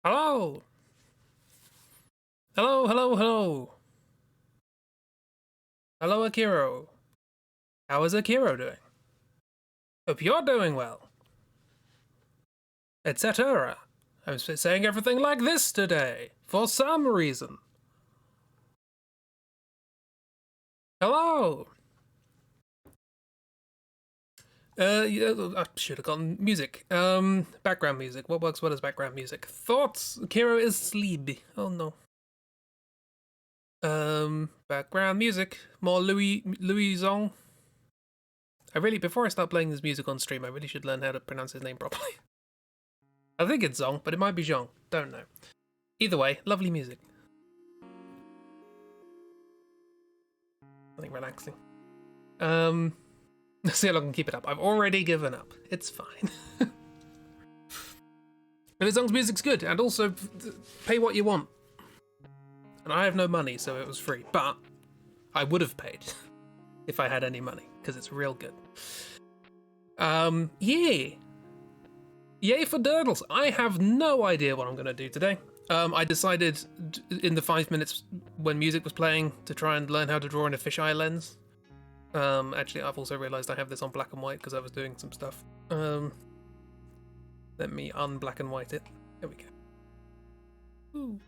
Hello! Hello, hello, hello! Hello, Akiro. How is Akiro doing? Hope you're doing well. Etc. I'm saying everything like this today, for some reason. Hello! I should have gotten music. Background music. What works well as background music? Thoughts? Akiro is sleepy. Oh no. Background music. More Louis Zong. Before I start playing this music on stream, I really should learn how to pronounce his name properly. I think it's Zong, but it might be Zhong. Don't know. Either way, lovely music. Something relaxing. Let's see how long I can keep it up. I've already given up. It's fine. But this song's music's good, and also pay what you want. And I have no money, so it was free. But I would have paid if I had any money, because it's real good. Yeah. Yay for Durdles. I have no idea what I'm going to do today. I decided in the 5 minutes when music was playing to try and learn how to draw in a fisheye lens. Actually, I've also realised I have this on black and white because I was doing some stuff. Let me un-black and white it. There we go. Ooh.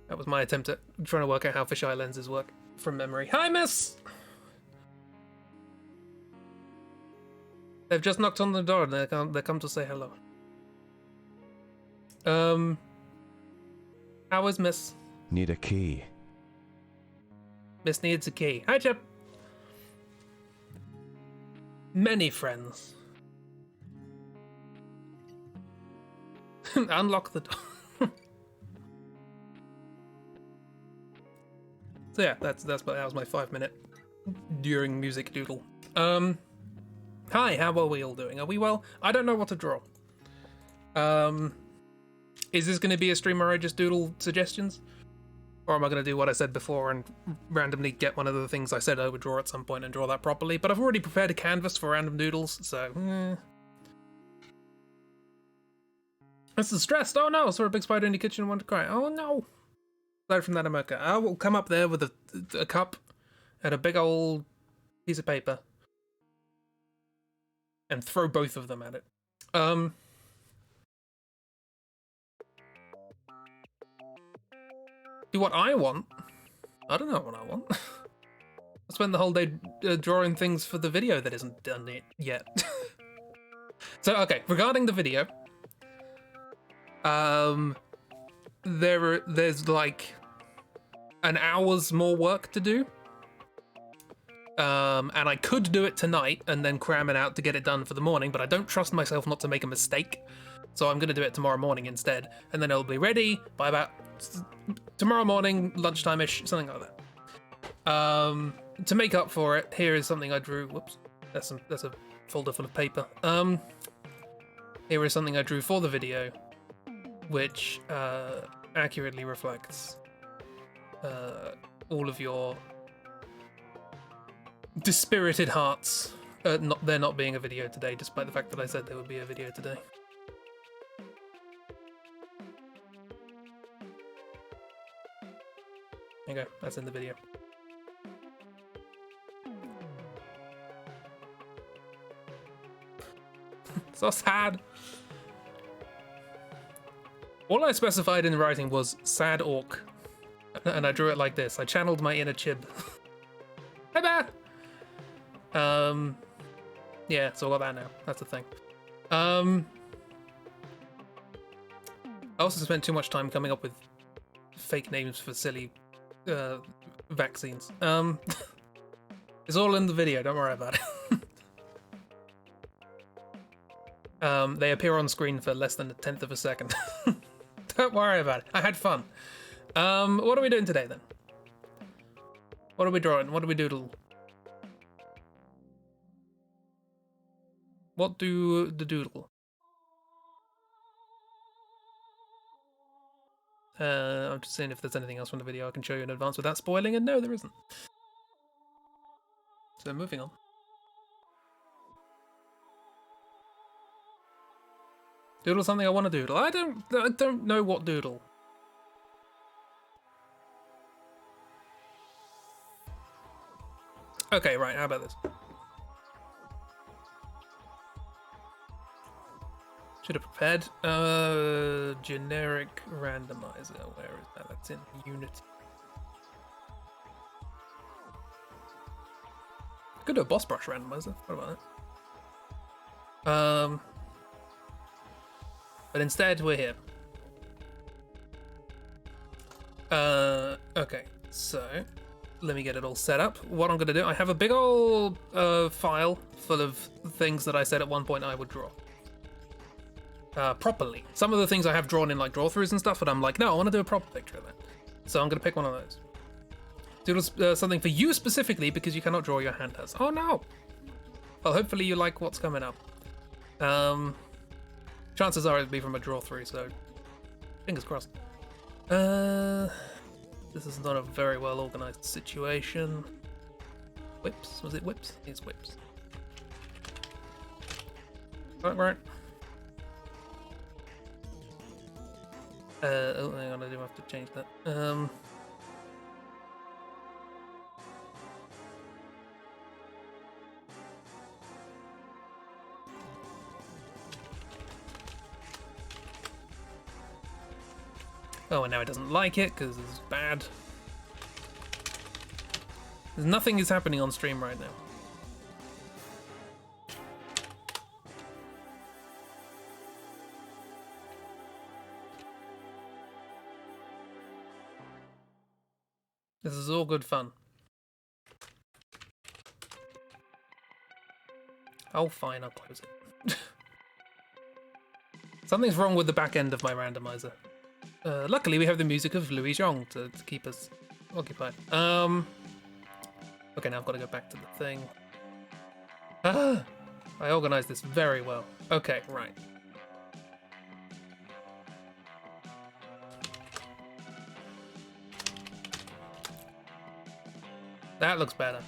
That was my attempt at trying to work out how fisheye lenses work from memory. Hi, miss! They've just knocked on the door and they come to say hello. How is Miss? Need a key. Miss needs a key. Hi, Chip. Many friends. Unlock the door. So yeah, that was my 5 minute during music doodle. Hi, how are we all doing? Are we well? I don't know what to draw. Is this going to be a stream where I just doodle suggestions? Or am I going to do what I said before and randomly get one of the things I said I would draw at some point and draw that properly? But I've already prepared a canvas for random doodles, so... This is stressed. Oh no, I saw a big spider in the kitchen and wanted to cry. Oh no. Aside from that, I'm okay. I will come up there with a cup and a big old piece of paper and throw both of them at it. Do what I want? I don't know what I want. I spend the whole day drawing things for the video that isn't done yet. So, okay, regarding the video, there's like an hour's more work to do. And I could do it tonight and then cram it out to get it done for the morning, but I don't trust myself not to make a mistake. So I'm going to do it tomorrow morning instead, and then it'll be ready by about tomorrow morning, lunchtime-ish, something like that. To make up for it, here is something I drew. Whoops, that's a folder full of paper. Here is something I drew for the video, which accurately reflects all of your dispirited hearts. There not being a video today, despite the fact that I said there would be a video today. There you go, that's in the video. So sad. All I specified in the writing was sad orc, and I drew it like this. I channeled my inner Chib. Hey, Bear! Yeah, so I got that now. That's the thing. I also spent too much time coming up with fake names for silly vaccines. It's all in the video, don't worry about it. They appear on screen for less than 1/10 of a second. Don't worry about it. I had fun. What are we doing today then? What are we drawing? What do we doodle? What do the doodle? I'm just seeing if there's anything else from the video I can show you in advance without spoiling, and no, there isn't. So moving on. Doodle something I want to doodle. I don't know what doodle. Okay, right, how about this? Should have prepared. Generic randomizer. Where is that? That's in Unity. Could do a boss brush randomizer. What about that? But instead we're here. Okay, so let me get it all set up. What I'm gonna do, I have a big old file full of things that I said at one point I would draw. Properly. Some of the things I have drawn in like draw-throughs and stuff, but I'm like, no, I want to do a proper picture of that. So I'm gonna pick one of those. Doodle something for you specifically because you cannot draw, your hand has. Oh no! Well, hopefully you like what's coming up. Chances are it'll be from a draw-through, so fingers crossed. This is not a very well organized situation. Whips? Was it whips? It's whips. Right. Oh, hang on, I do have to change that. Oh, and now it doesn't like it because it's bad. Nothing is happening on stream right now. This is all good fun. Oh, fine, I'll close it. Something's wrong with the back end of my randomizer. Luckily, we have the music of Louis Zhong to keep us occupied. Okay, now I've got to go back to the thing. I organized this very well. Okay, right. That looks better.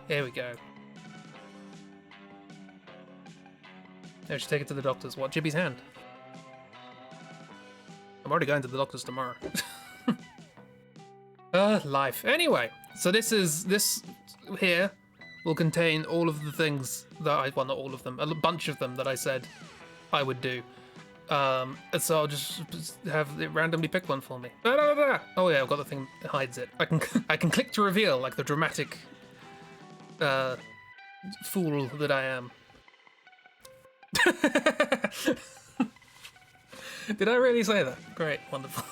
Here we go. I should take it to the doctors. What? Jibby's hand? I'm already going to the doctors tomorrow. Life. Anyway, so this here will contain all of the things that well, not all of them, a bunch of them that I said I would do. So I'll just have it randomly pick one for me. Oh yeah, I've got the thing that hides it. I can click to reveal, like the dramatic fool that I am. Did I really say that? Great, wonderful.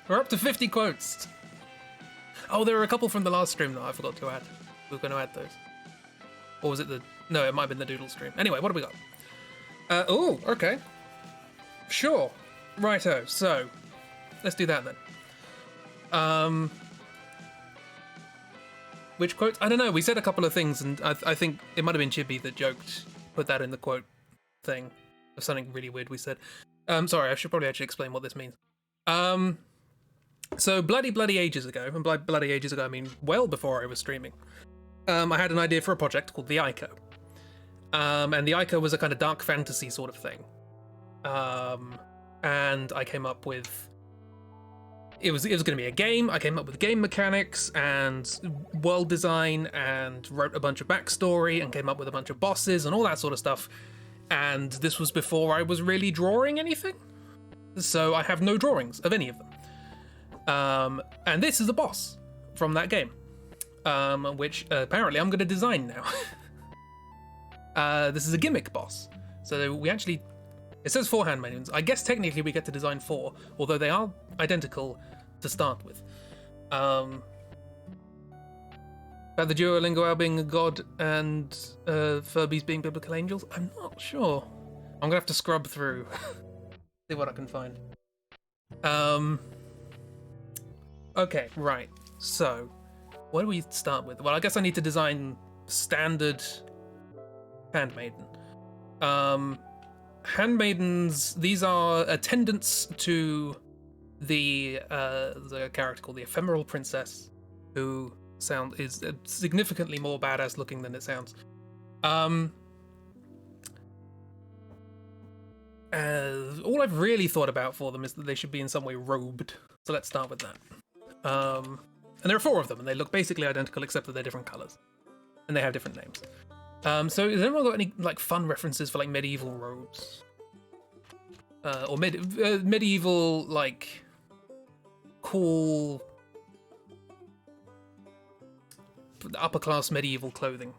We're up to 50 quotes. Oh, there were a couple from the last stream that I forgot to add. We were going to add those. Or was it the... No, it might have been the Doodle stream. Anyway, what do we got? Oh, okay. Sure. Righto, so... Let's do that then. Which quotes? I don't know, we said a couple of things, and I think it might have been Chibi that put that in the quote thing. Of something really weird we said. Sorry, I should probably actually explain what this means. So bloody ages ago, and by bloody ages ago I mean well before I was streaming, I had an idea for a project called the Ico. And the Ico was a kind of dark fantasy sort of thing. And I came up with... It was going to be a game. I came up with game mechanics and world design and wrote a bunch of backstory and came up with a bunch of bosses and all that sort of stuff. And this was before I was really drawing anything. So I have no drawings of any of them. And this is a boss from that game, which apparently I'm going to design now. This is a gimmick boss. So we actually... It says 4 Handmaidens. I guess technically we get to design 4, although they are identical to start with. About the Duolingo owl being a god and Furbies being biblical angels? I'm not sure. I'm going to have to scrub through. See what I can find. Okay, right. So, what do we start with? Well, I guess I need to design standard Handmaiden. Handmaidens, these are attendants to the character called the Ephemeral Princess, who is significantly more badass looking than it sounds. All I've really thought about for them is that they should be in some way robed. So let's start with that. And there are 4 of them, and they look basically identical except that they're different colors, and they have different names. So has anyone got any like fun references for like medieval robes, or medieval like cool upper class medieval clothing?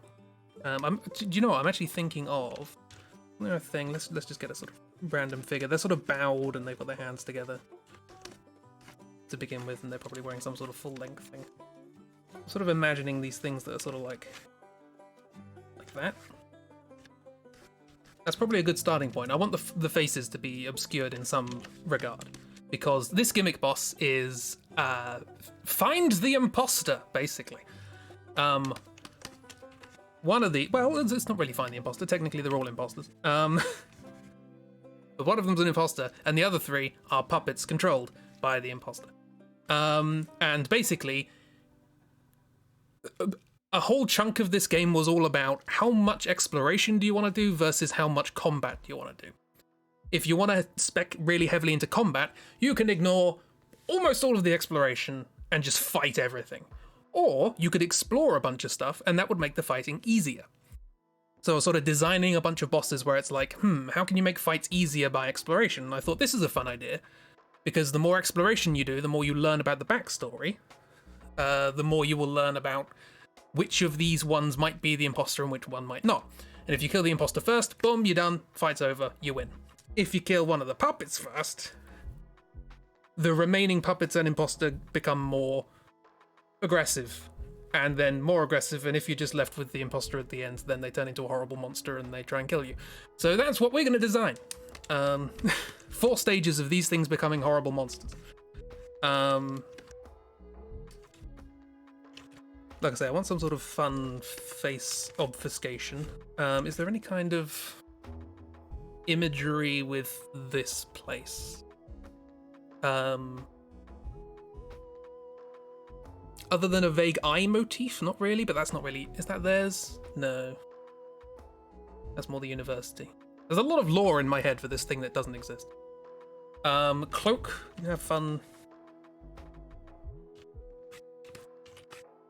Do you know what I'm actually thinking of? Another thing. Let's just get a sort of random figure. They're sort of bowed and they've got their hands together to begin with, and they're probably wearing some sort of full length thing. I'm sort of imagining these things that are sort of like that. That's probably a good starting point. I want the faces to be obscured in some regard, because this gimmick boss is find the imposter, basically. One of the, well, it's not really find the imposter. Technically, they're all imposters. But one of them's an imposter, and the other 3 are puppets controlled by the imposter. And basically, a whole chunk of this game was all about how much exploration do you want to do versus how much combat do you want to do. If you want to spec really heavily into combat, you can ignore almost all of the exploration and just fight everything. Or you could explore a bunch of stuff, and that would make the fighting easier. So sort of designing a bunch of bosses where it's like, how can you make fights easier by exploration? And I thought this is a fun idea, because the more exploration you do, the more you learn about the backstory, the more you will learn about which of these ones might be the imposter and which one might not. And if you kill the imposter first, boom, you're done, fight's over, you win. If you kill one of the puppets first, the remaining puppets and imposter become more aggressive, and then more aggressive, and if you're just left with the imposter at the end, then they turn into a horrible monster and they try and kill you. So that's what we're going to design. 4 stages of these things becoming horrible monsters. Like I say, I want some sort of fun face obfuscation. Is there any kind of imagery with this place? Other than a vague eye motif? Not really, but that's not really... Is that theirs? No. That's more the university. There's a lot of lore in my head for this thing that doesn't exist. Cloak. You have fun.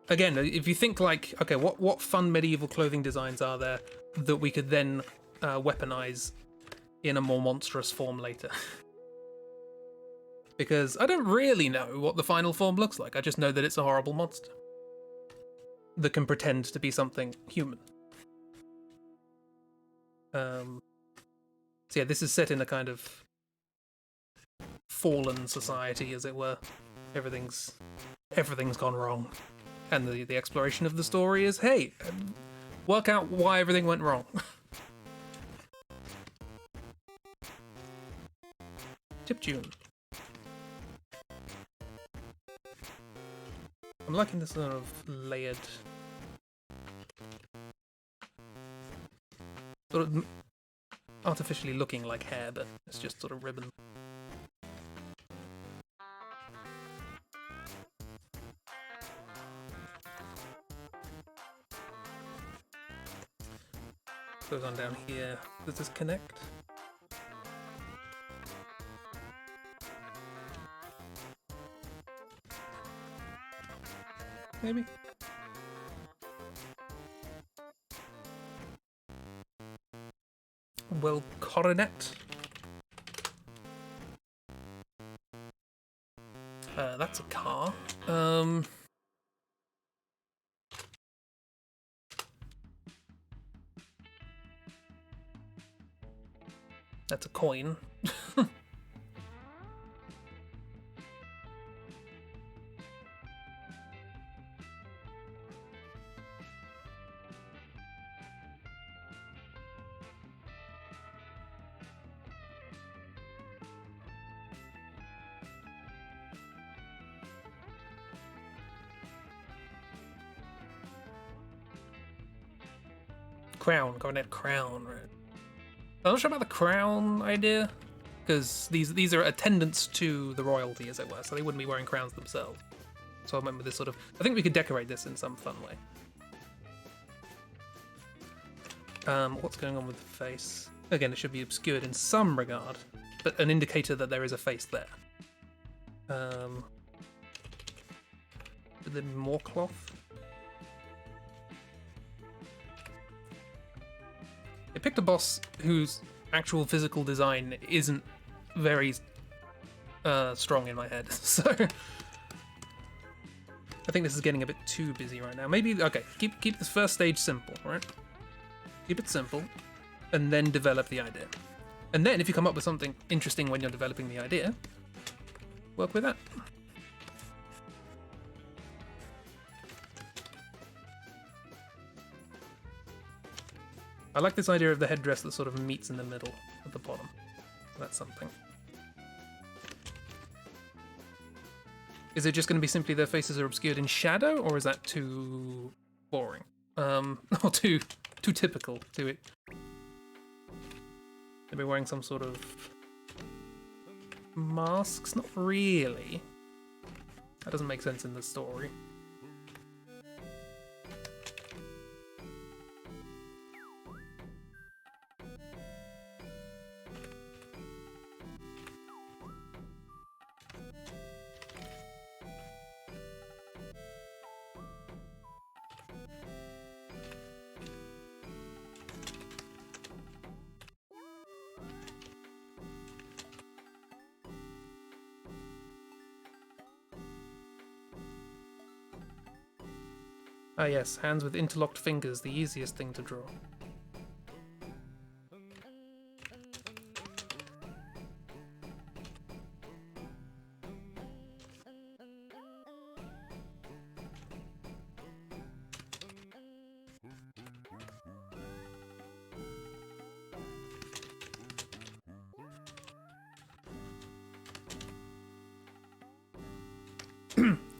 Again, if you think like, okay, what fun medieval clothing designs are there that we could then weaponize in a more monstrous form later? Because I don't really know what the final form looks like. I just know that it's a horrible monster that can pretend to be something human. So yeah, this is set in a kind of fallen society, as it were. Everything's gone wrong, and the exploration of the story is, hey, work out why everything went wrong. Chiptune. I'm liking this sort of layered, sort of artificially looking like hair, but it's just sort of ribbon. Goes on down here. Does this connect? Maybe? Well, coronet. That's a car. That's a coin. Crown, coronet crown, right? I'm not sure about the crown idea, because these are attendants to the royalty, as it were, so they wouldn't be wearing crowns themselves. So I went with this sort of... I think we could decorate this in some fun way. What's going on with the face? Again, it should be obscured in some regard, but an indicator that there is a face there. Is there more cloth? They picked a boss whose actual physical design isn't very strong in my head, so I think this is getting a bit too busy right now. Maybe, okay, keep this first stage simple, right? Keep it simple, and then develop the idea. And then if you come up with something interesting when you're developing the idea, work with that. I like this idea of the headdress that sort of meets in the middle at the bottom. That's something. Is it just going to be simply their faces are obscured in shadow, or is that too boring? Or too typical to it? They'll be wearing some sort of masks? Not really. That doesn't make sense in the story. Ah yes, hands with interlocked fingers, the easiest thing to draw.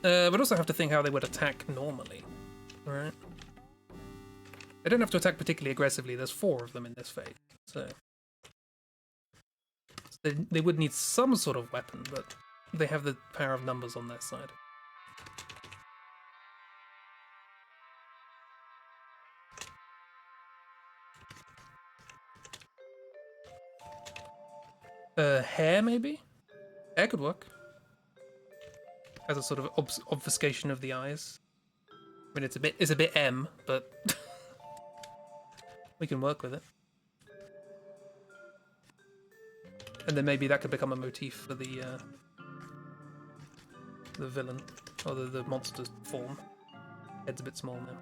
We'd also have to think how they would attack normally. Alright. They don't have to attack particularly aggressively, there's 4 of them in this phase, so they would need some sort of weapon, but they have the power of numbers on their side. Hair, maybe? Hair could work. As a sort of obfuscation of the eyes. I mean, it's a bit M, but we can work with it. And then maybe that could become a motif for the villain, or the monster's form. Head's a bit small now.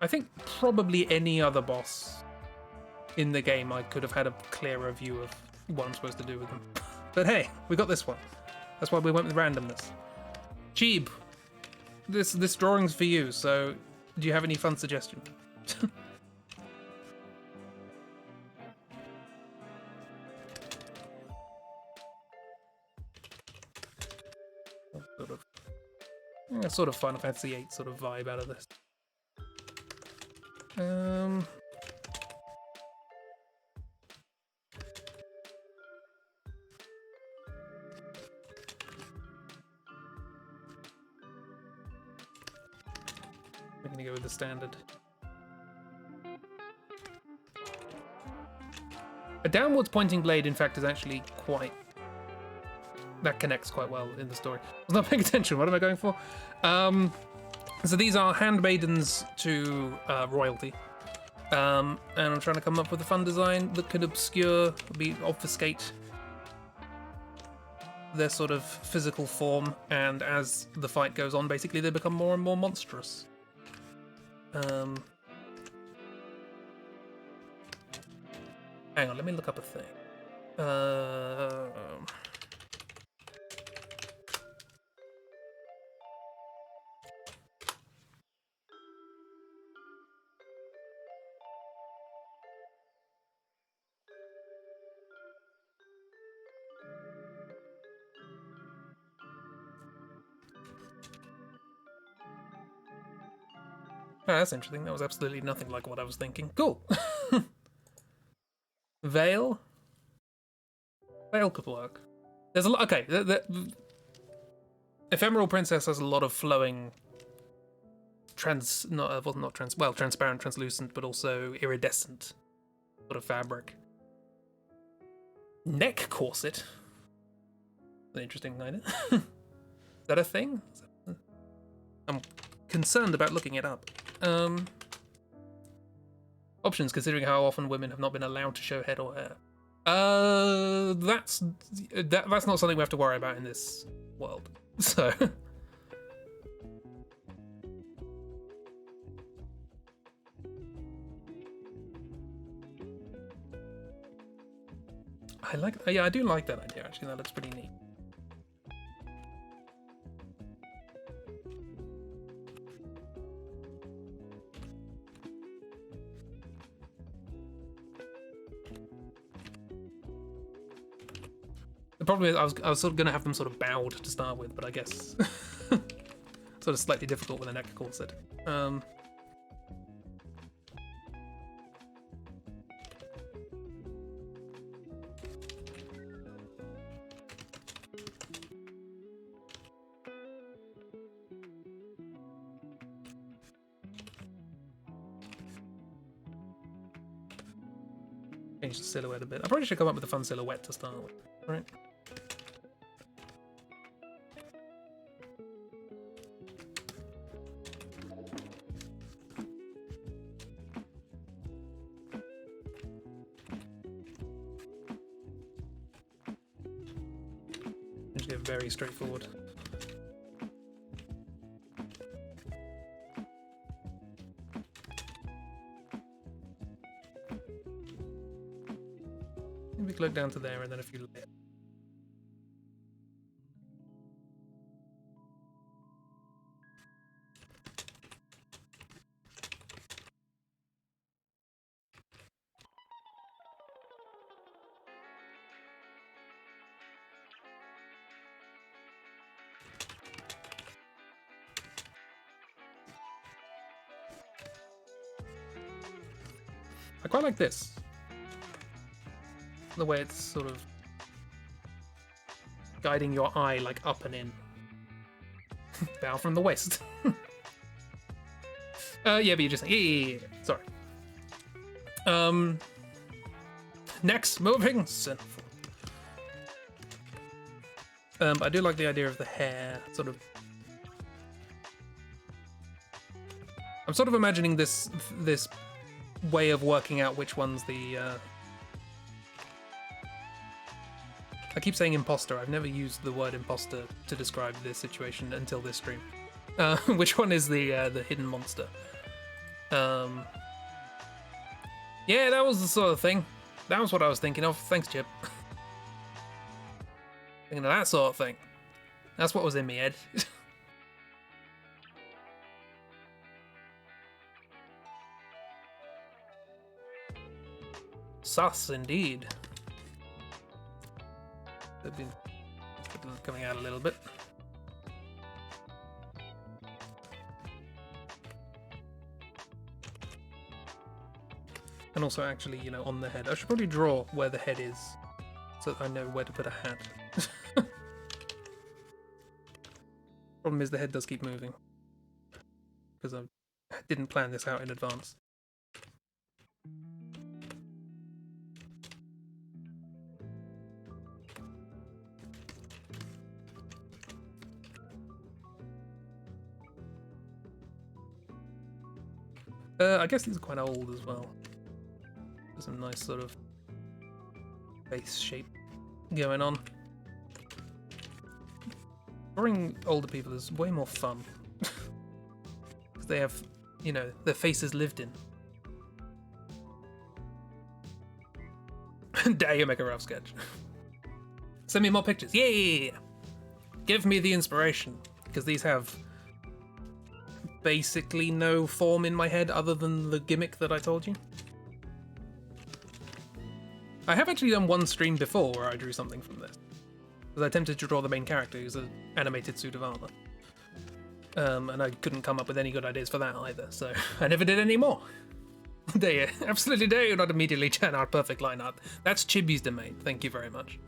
I think probably any other boss in the game I could have had a clearer view of what I'm supposed to do with them. But hey, we got this one. That's why we went with randomness. Cheeb, this drawing's for you, so do you have any fun suggestions? Sort of Final Fantasy VIII sort of vibe out of this. We're gonna go with the standard. A downwards pointing blade, in fact, is actually quite... That connects quite well in the story. I was not paying attention. What am I going for? So these are Handmaidens to royalty. And I'm trying to come up with a fun design that could obfuscate their sort of physical form, and as the fight goes on, basically they become more and more monstrous. Hang on, let me look up a thing. Oh, that's interesting. That was absolutely nothing like what I was thinking. Cool. Veil. Veil could work. There's a lot. Okay, the Ephemeral Princess has a lot of flowing, transparent, translucent, but also iridescent sort of fabric. Neck corset. An interesting idea. Is that a thing? I'm concerned about looking it up. Options, considering how often women have not been allowed to show head or hair. That's not something we have to worry about in this world. So. I do like that idea, actually. That looks pretty neat. The problem is I was sort of going to have them sort of bowed to start with, but I guess sort of slightly difficult with a neck corset. Change the silhouette a bit. I probably should come up with a fun silhouette to start with, right? Just get very straightforward. Maybe look down to there and then a few layers. I quite like this. The way it's sort of guiding your eye like up and in. Bow from the west. Yeah, but you're just yeah. Sorry. Next, moving sinful. I do like the idea of the hair sort of. I'm sort of imagining this way of working out which one's the. I keep saying imposter. I've never used the word imposter to describe this situation until this stream. Which one is the hidden monster? Yeah, that was the sort of thing. That was what I was thinking of. Thanks, Chip. Thinking of that sort of thing. That's what was in my head. Sus, indeed. They've been coming out a little bit. And also, actually, you know, on the head. I should probably draw where the head is so that I know where to put a hat. Problem is, the head does keep moving because I didn't plan this out in advance. I guess these are quite old as well. There's some nice sort of face shape going on. Drawing older people is way more fun. Because they have, you know, their faces lived in. Dare you make a rough sketch. Send me more pictures. Yeah! Give me the inspiration. Because these have basically no form in my head other than the gimmick that I told you. I have actually done one stream before where I drew something from this. Because I attempted to draw the main character who's an animated suit of armor. And I couldn't come up with any good ideas for that either, so I never did any more. Dare you? Absolutely dare you not immediately churn out perfect line art. That's Chibi's domain, thank you very much.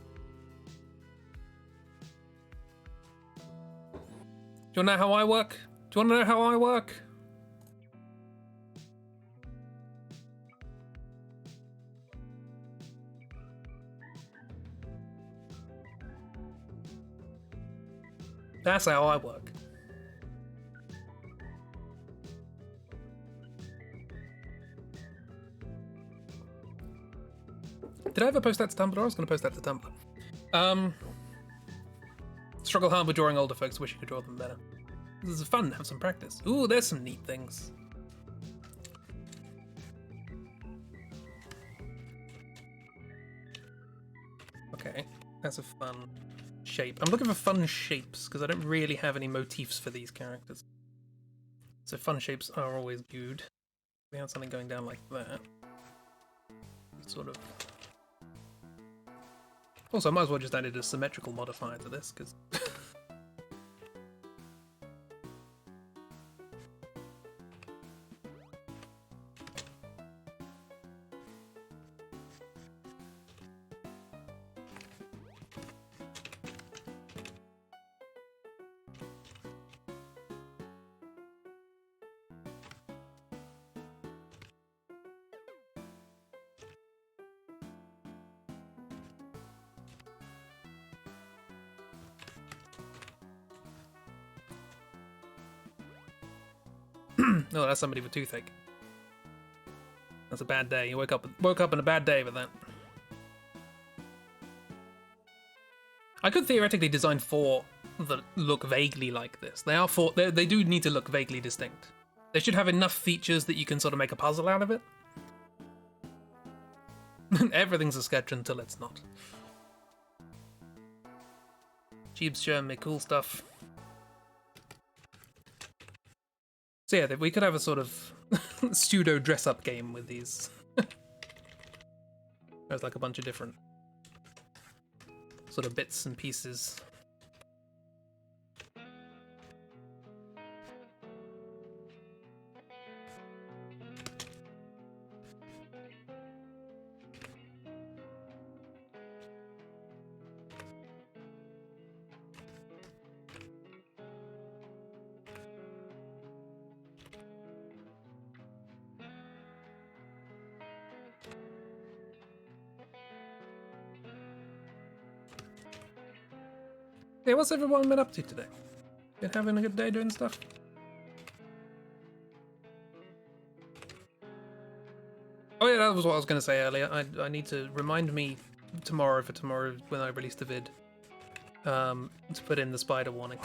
you want to know how I work? Do you want to know how I work? That's how I work. Did I ever post that to Tumblr? I was going to post that to Tumblr. Struggle hard with drawing older folks. Wish you could draw them better. This is fun. Have some practice. Ooh, there's some neat things. Okay, that's a fun shape. I'm looking for fun shapes because I don't really have any motifs for these characters. So fun shapes are always good. We have something going down like that. Sort of. Also, I might as well just add a symmetrical modifier to this because. Oh, that's somebody with toothache. That's a bad day. You woke up on a bad day with that. I could theoretically design four that look vaguely like this. They are four. They do need to look vaguely distinct. They should have enough features that you can sort of make a puzzle out of it. Everything's a sketch until it's not. Jeeb's showing me cool stuff. So yeah, we could have a sort of pseudo dress-up game with these. There's like a bunch of different sort of bits and pieces. Hey, what's everyone been up to today? Been having a good day doing stuff? Oh yeah, that was what I was going to say earlier. I need to remind me tomorrow when I release the vid to put in the spider warning.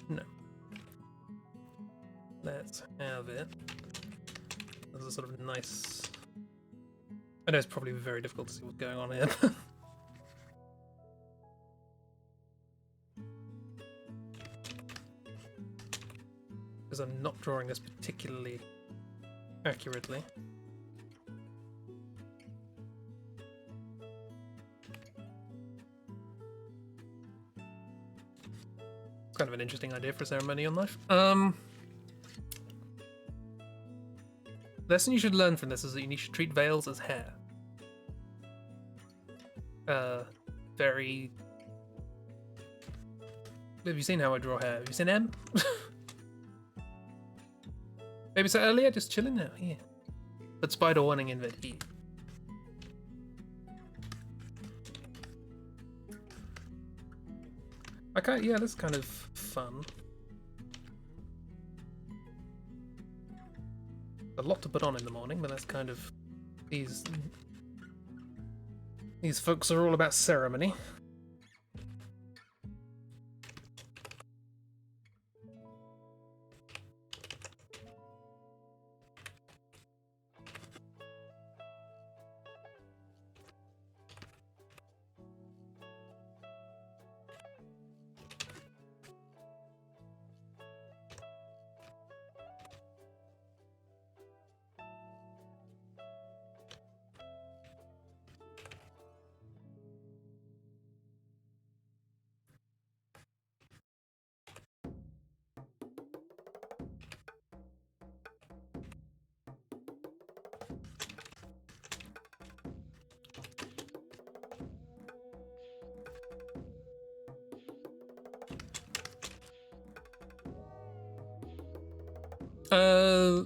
No. Let's have it. There's a sort of nice... I know it's probably very difficult to see what's going on here. Because I'm not drawing this particularly accurately. It's kind of an interesting idea for a ceremonial knife. The lesson you should learn from this is that you should treat veils as hair. Very... Have you seen how I draw hair? Have you seen M? Maybe so earlier, just chilling now, here. But spider warning in vid here. Okay, yeah, that's kind of fun. A lot to put on in the morning, but that's kind of... These folks are all about ceremony. Well,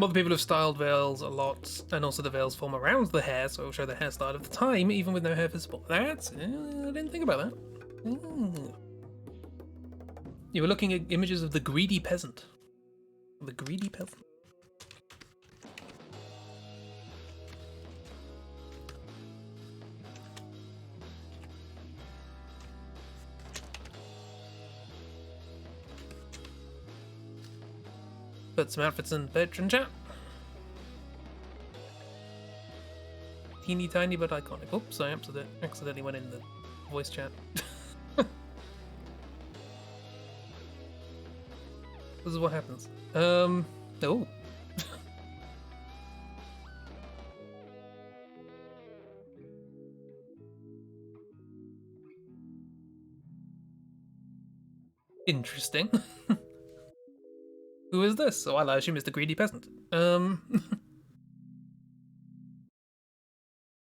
the people have styled veils a lot, and also the veils form around the hair, so it will show the hairstyle of the time, even with no hair visible. That's... I didn't think about that. You were looking at images of the greedy peasant. The greedy peasant. Put some outfits in the patron chat. Teeny tiny but iconic. Oops, I accidentally went in the voice chat. This is what happens. Oh. Interesting. Who is this? Oh, I assume it's the greedy peasant. If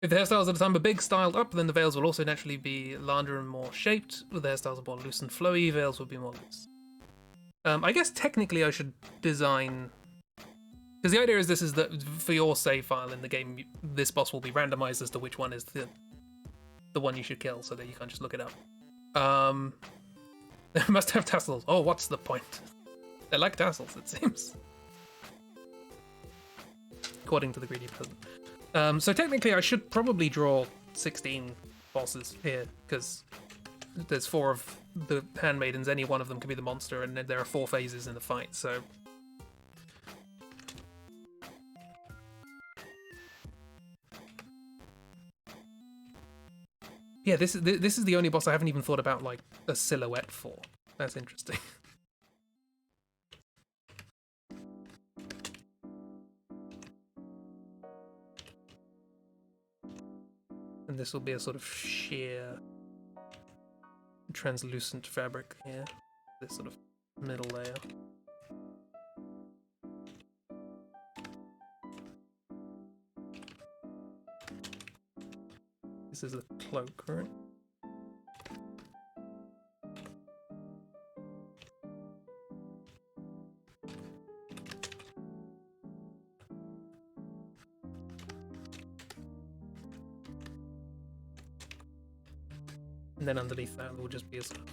the hairstyles at the time are big, styled up, then the veils will also naturally be larger and more shaped. With the hairstyles more loose and flowy, veils will be more loose. I guess technically I should design... Because the idea is this is that for your save file in the game, this boss will be randomized as to which one is the one you should kill, so that you can't just look it up. They must have tassels. Oh, what's the point? They like tassels, it seems. According to the greedy peasant. So technically I should probably draw 16 bosses here, because there's 4 of the Handmaidens, any one of them can be the monster, and there are 4 phases in the fight, so... Yeah, this is the only boss I haven't even thought about, like, a silhouette for. That's interesting. And this will be a sort of sheer, translucent fabric here. This sort of middle layer. This is a cloak, right? And then underneath that will just be a sort of...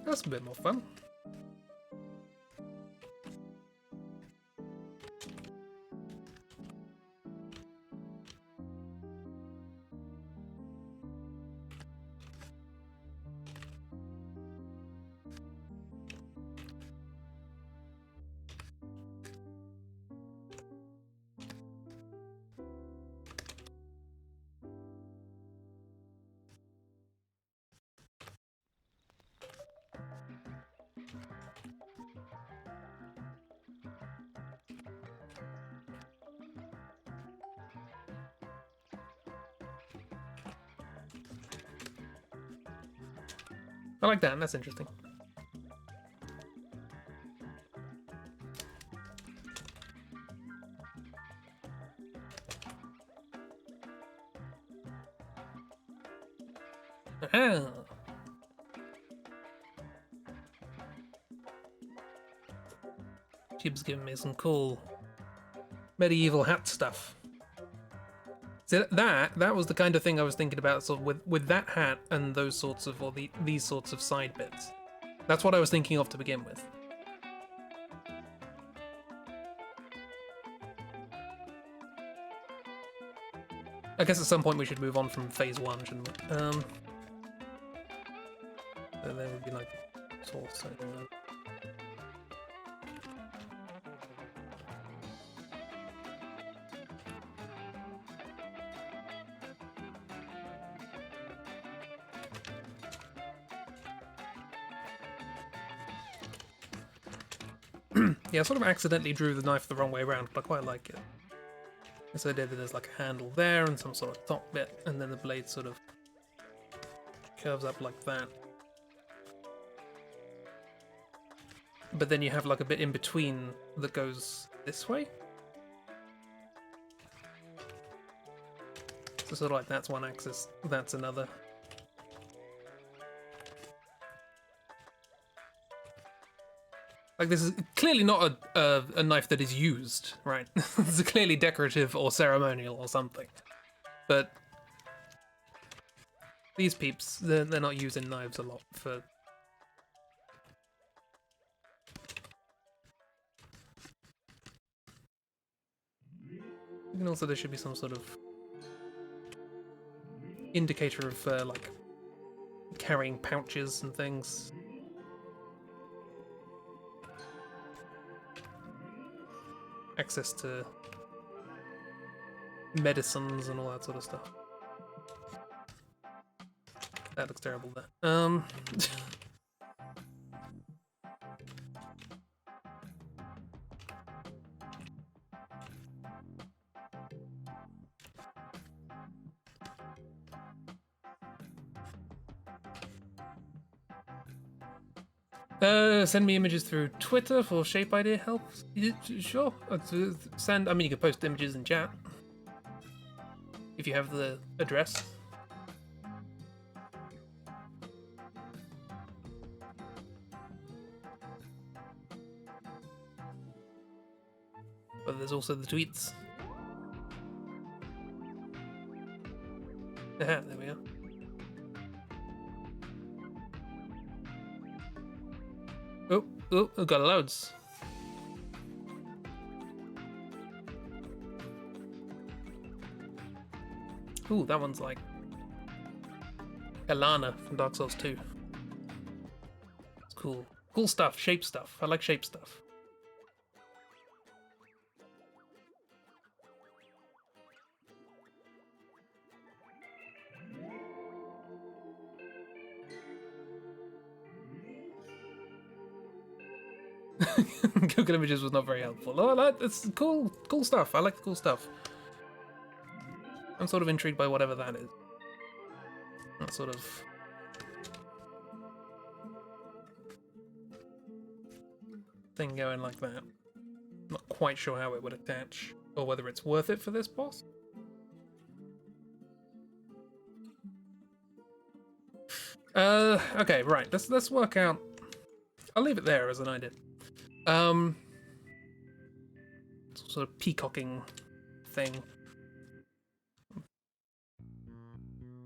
That's a bit more fun. I like that, that's interesting. Aha! Jib's giving me some cool medieval hat stuff. So that was the kind of thing I was thinking about, sort of with that hat and those sorts of, or these sorts of side bits. That's what I was thinking of to begin with. I guess at some point we should move on from phase 1, shouldn't we? So there would be like source. Yeah, I sort of accidentally drew the knife the wrong way around, but I quite like it. This idea that there's like a handle there and some sort of top bit, and then the blade sort of curves up like that. but then you have like a bit in between that goes this way. So sort of like that's one axis, that's another. Like this is clearly not a knife that is used, right? This is clearly decorative or ceremonial or something. But these peeps, they're not using knives a lot for... And also there should be some sort of indicator of like carrying pouches and things. Access to medicines and all that sort of stuff. That looks terrible there. Send me images through Twitter for shape idea help. Sure. Send. I mean, you can post images in chat if you have the address. But there's also the tweets. Aha, there we are. Oh, I've got loads. Ooh, that one's like Elana from Dark Souls 2. It's cool. Cool stuff, shape stuff. I like shape stuff. Google Images was not very helpful. Oh, it's cool stuff. I like the cool stuff. I'm sort of intrigued by whatever that is. That sort of thing going like that. Not quite sure how it would attach or whether it's worth it for this boss. Okay, right. Let's work out. I'll leave it there as an idea. Sort of peacocking thing.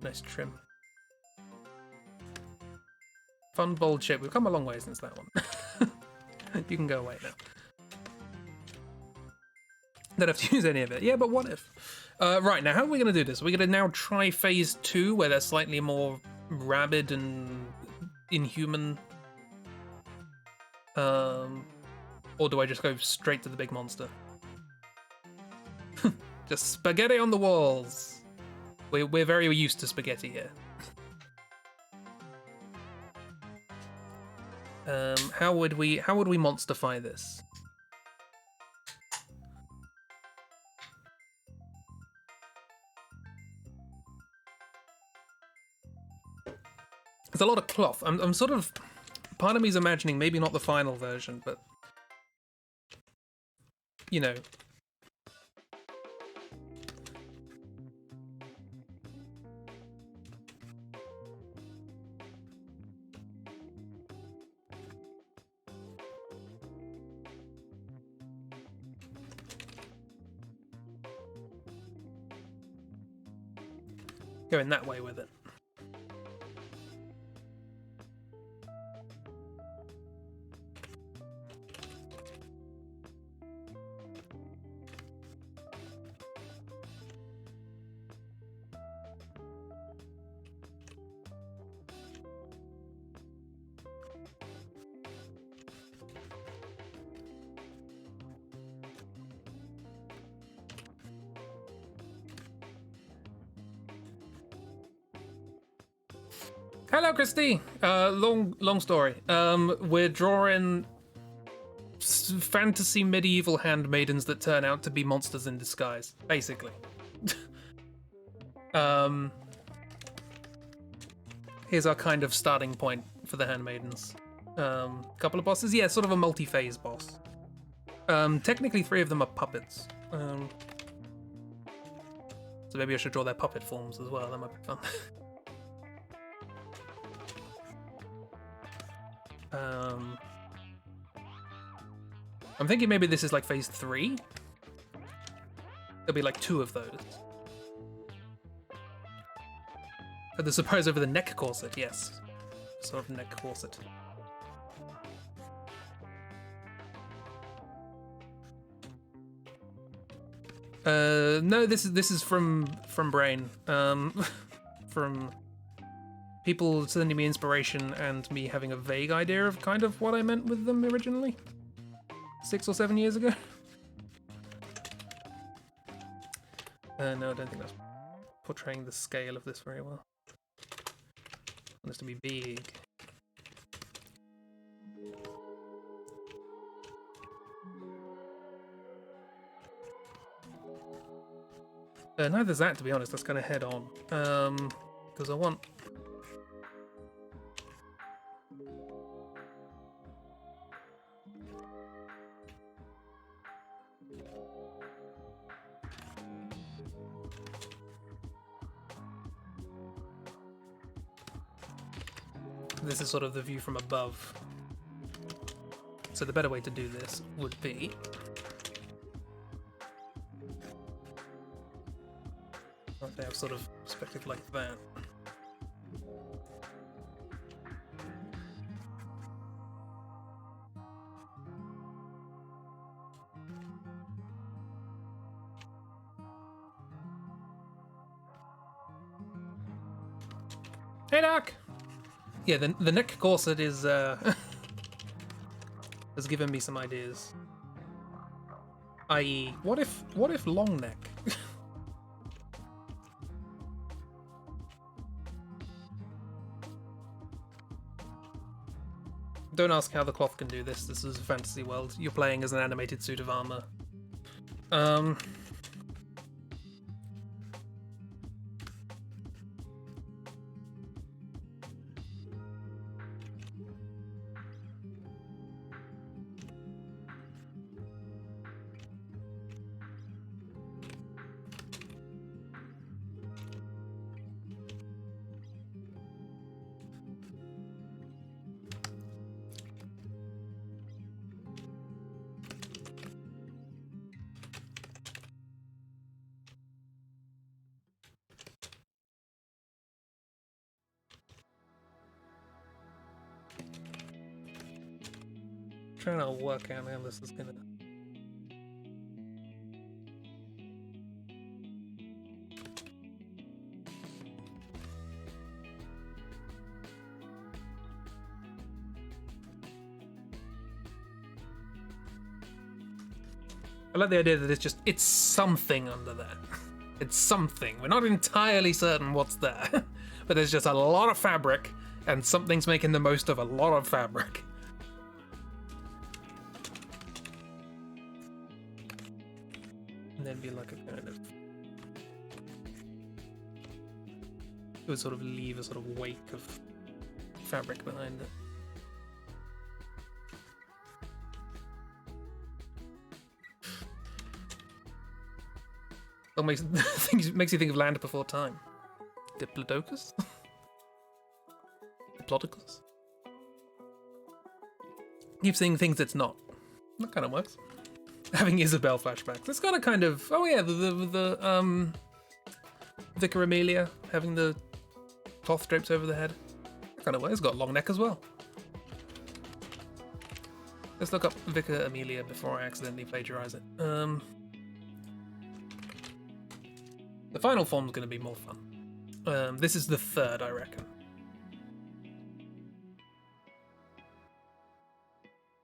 Nice trim. Fun, bold shape. We've come a long way since that one. You can go away now. Don't have to use any of it. Yeah, but what if? Right, now how are we going to do this? We're going to now try phase 2, where they're slightly more rabid and inhuman. Or do I just go straight to the big monster? Just spaghetti on the walls. We're very used to spaghetti here. How would we monsterify this? There's a lot of cloth. I'm sort of, part of me is imagining maybe not the final version, but you know. Going that way with it. Hello, Christy. Long story. We're drawing fantasy medieval handmaidens that turn out to be monsters in disguise, basically. Here's our kind of starting point for the handmaidens. Couple of bosses. Yeah, sort of a multi-phase boss. Technically 3 of them are puppets. So maybe I should draw their puppet forms as well. That might be fun. I'm thinking maybe this is like phase 3. There'll be like 2 of those. Oh, the surprise over the neck corset, yes. Sort of neck corset. No, this is from Brain. From people sending me inspiration and me having a vague idea of kind of what I meant with them originally. 6 or 7 years ago. No, I don't think that's portraying the scale of this very well. I want this to be big. Neither's that, to be honest. That's kind of head on. Because I want... This is sort of the view from above. So the better way to do this would be... They have sort of perspective like that. Hey, Doc! Yeah, the neck corset is has given me some ideas. I.e., what if long neck? Don't ask how the cloth can do this. This is a fantasy world. You're playing as an animated suit of armor. Trying to work out how this is gonna... I like the idea that it's something under there. It's something. We're not entirely certain what's there, but there's just a lot of fabric, and something's making the most of a lot of fabric. And then be like a kind of... It would sort of leave a sort of wake of fabric behind it. That makes you think of Land Before Time. Diplodocus? Diplodocus? Keep seeing things it's not. That kind of works. Having Isabel flashbacks. That's got a kind of... Oh yeah, the Vicar Amelia having the cloth drapes over the head. That kind of works. It's got a long neck as well. Let's look up Vicar Amelia before I accidentally plagiarize it. The final form's going to be more fun. This is the third, I reckon.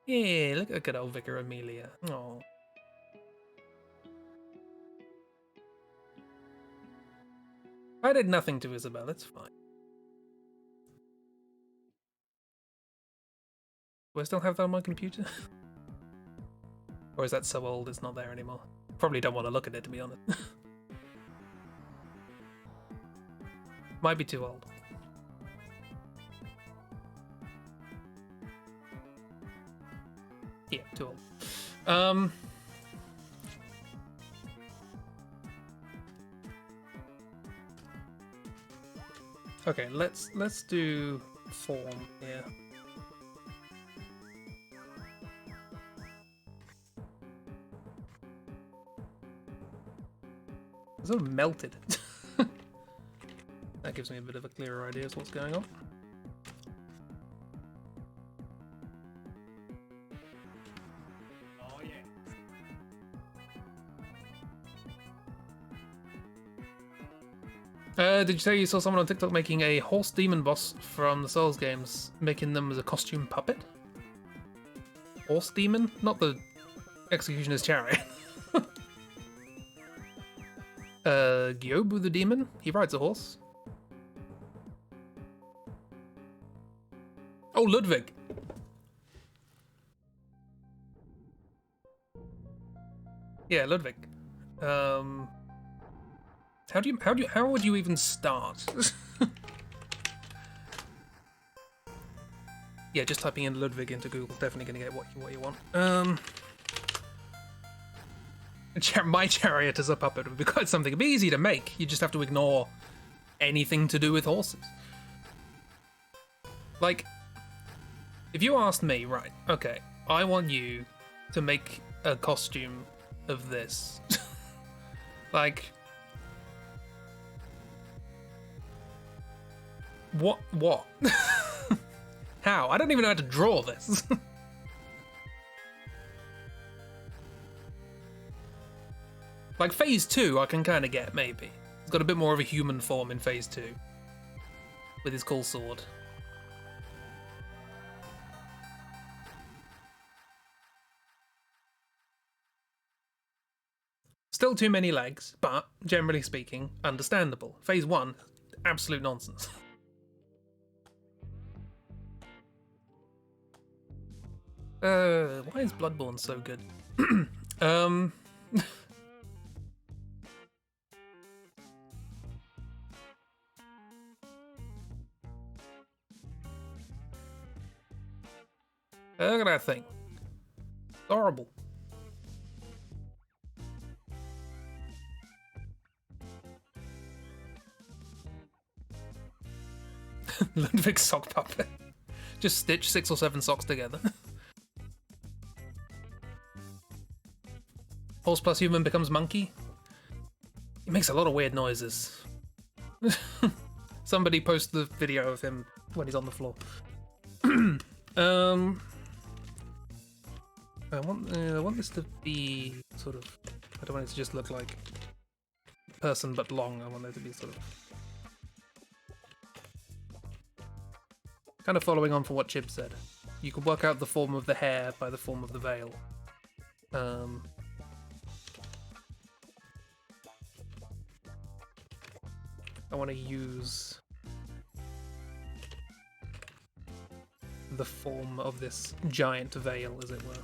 Yeah, look at good old Vicar Amelia. Oh. I did nothing to Isabel, it's fine. Do I still have that on my computer? Or is that so old it's not there anymore? Probably don't want to look at it, to be honest. Might be too old. too old. Okay, let's do form here. It's sort of melted. That gives me a bit of a clearer idea of what's going on. Did you say you saw someone on TikTok making a horse demon boss from the Souls games, making them as a costume puppet? Horse demon? Not the executioner's chariot. Gyobu the demon? He rides a horse. Oh, Ludwig. Yeah, Ludwig. How would you even start? Yeah, just typing in Ludwig into Google, definitely gonna get what you want. My chariot as a puppet would be quite something. It'd be easy to make. You just have to ignore anything to do with horses. Like, if you asked me, right, okay, I want you to make a costume of this. Like, what? How? I don't even know how to draw this. Like, phase 2 I can kind of get, maybe. He's got a bit more of a human form in phase 2. With his cool sword. Still too many legs, but, generally speaking, understandable. Phase 1, absolute nonsense. Why is Bloodborne so good? Look at that thing. Horrible. Ludwig sock puppet. Just stitch 6 or 7 socks together. Horse plus human becomes monkey. He makes a lot of weird noises. Somebody post the video of him when he's on the floor. I want this to be sort of. I don't want it to just look like person but long. I want it to be sort of kind of following on from what Chib said. You can work out the form of the hair by the form of the veil. I want to use the form of this giant veil, as it were.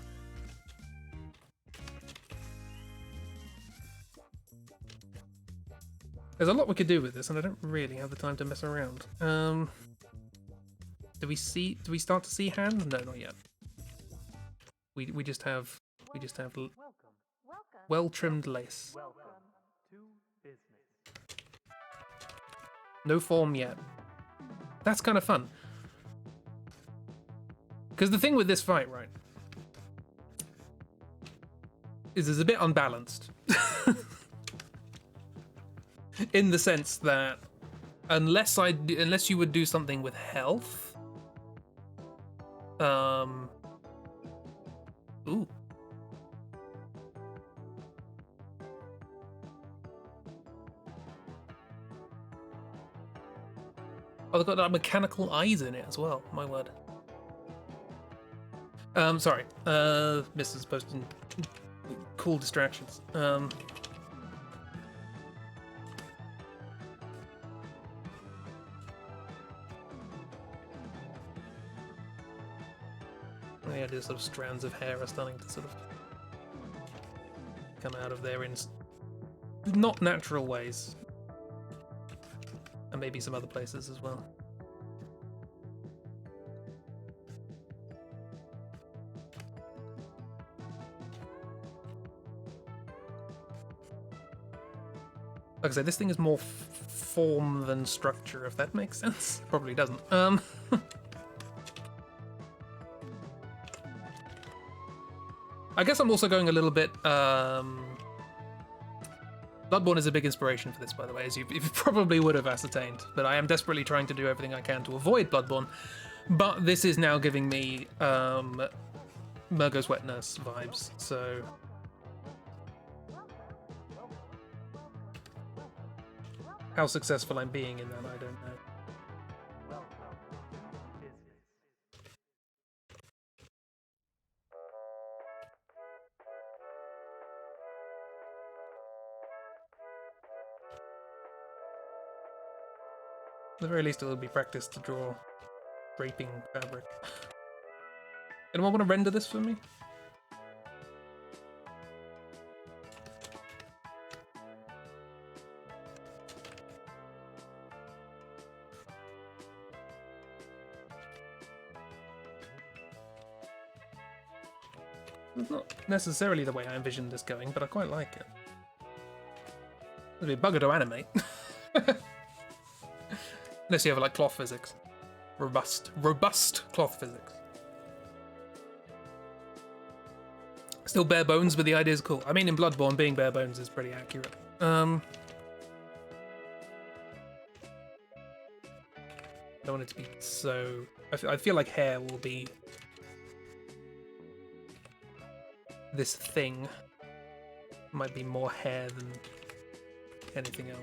There's a lot we could do with this, and I don't really have the time to mess around. Do we start to see hand? No, not yet. We just have well-trimmed lace. No form yet. That's kind of fun. Because the thing with this fight, right, is it's a bit unbalanced. In the sense that unless you would do something with health, ooh. Oh, they've got like mechanical eyes in it as well. My word. Sorry. Mrs. posting cool distractions. Yeah, these sort of strands of hair are starting to sort of come out of there in not natural ways. And maybe some other places as well. Like I said, this thing is more form than structure, if that makes sense. Probably doesn't. I guess I'm also going a little bit. Bloodborne is a big inspiration for this, by the way, as you probably would have ascertained. But I am desperately trying to do everything I can to avoid Bloodborne. But this is now giving me Murgo's Wet Nurse vibes, so... How successful I'm being in that, I don't know. At the very least, it will be practice to draw draping fabric. Anyone want to render this for me? It's not necessarily the way I envisioned this going, but I quite like it. It'd be a bugger to animate. Unless you have like cloth physics. Robust cloth physics. Still bare bones, but the idea is cool. I mean, in Bloodborne, being bare bones is pretty accurate. I don't want it to be so... I feel like hair will be this thing. Might be more hair than anything else.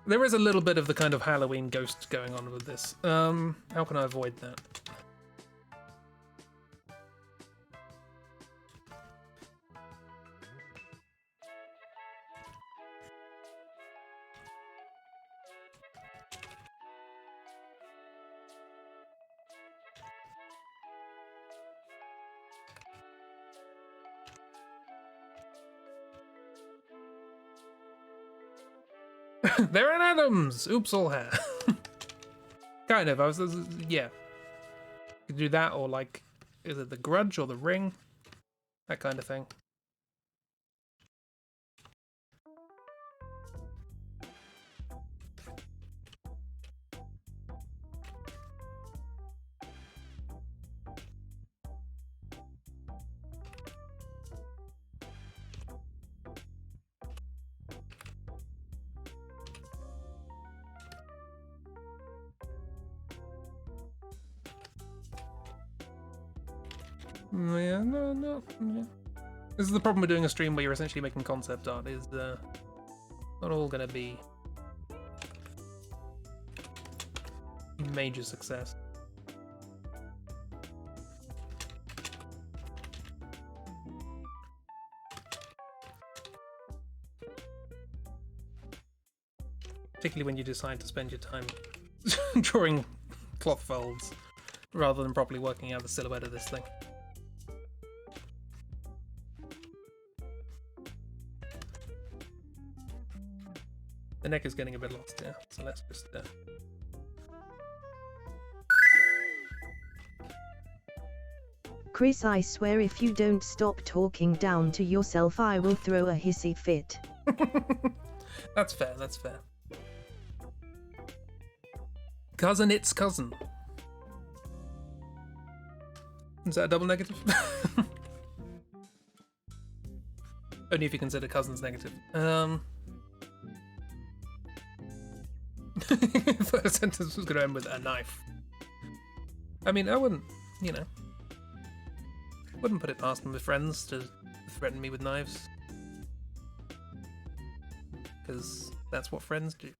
There is a little bit of the kind of Halloween ghost going on with this. How can I avoid that? They're in Adams! Oops, all hair. Kind of, yeah. You could do that, or like, is it the Grudge or the Ring? That kind of thing. Yeah, no. Yeah. This is the problem with doing a stream where you're essentially making concept art, is not all gonna be major success. Particularly when you decide to spend your time drawing cloth folds rather than properly working out the silhouette of this thing. The neck is getting a bit lost here, so let's just... Chris, I swear if you don't stop talking down to yourself, I will throw a hissy fit. That's fair, that's fair. Cousin, it's cousin. Is that a double negative? Only if you consider cousins negative. The sentence was going to end with a knife. I mean, I wouldn't, you know, wouldn't put it past them with friends to threaten me with knives. Because that's what friends do.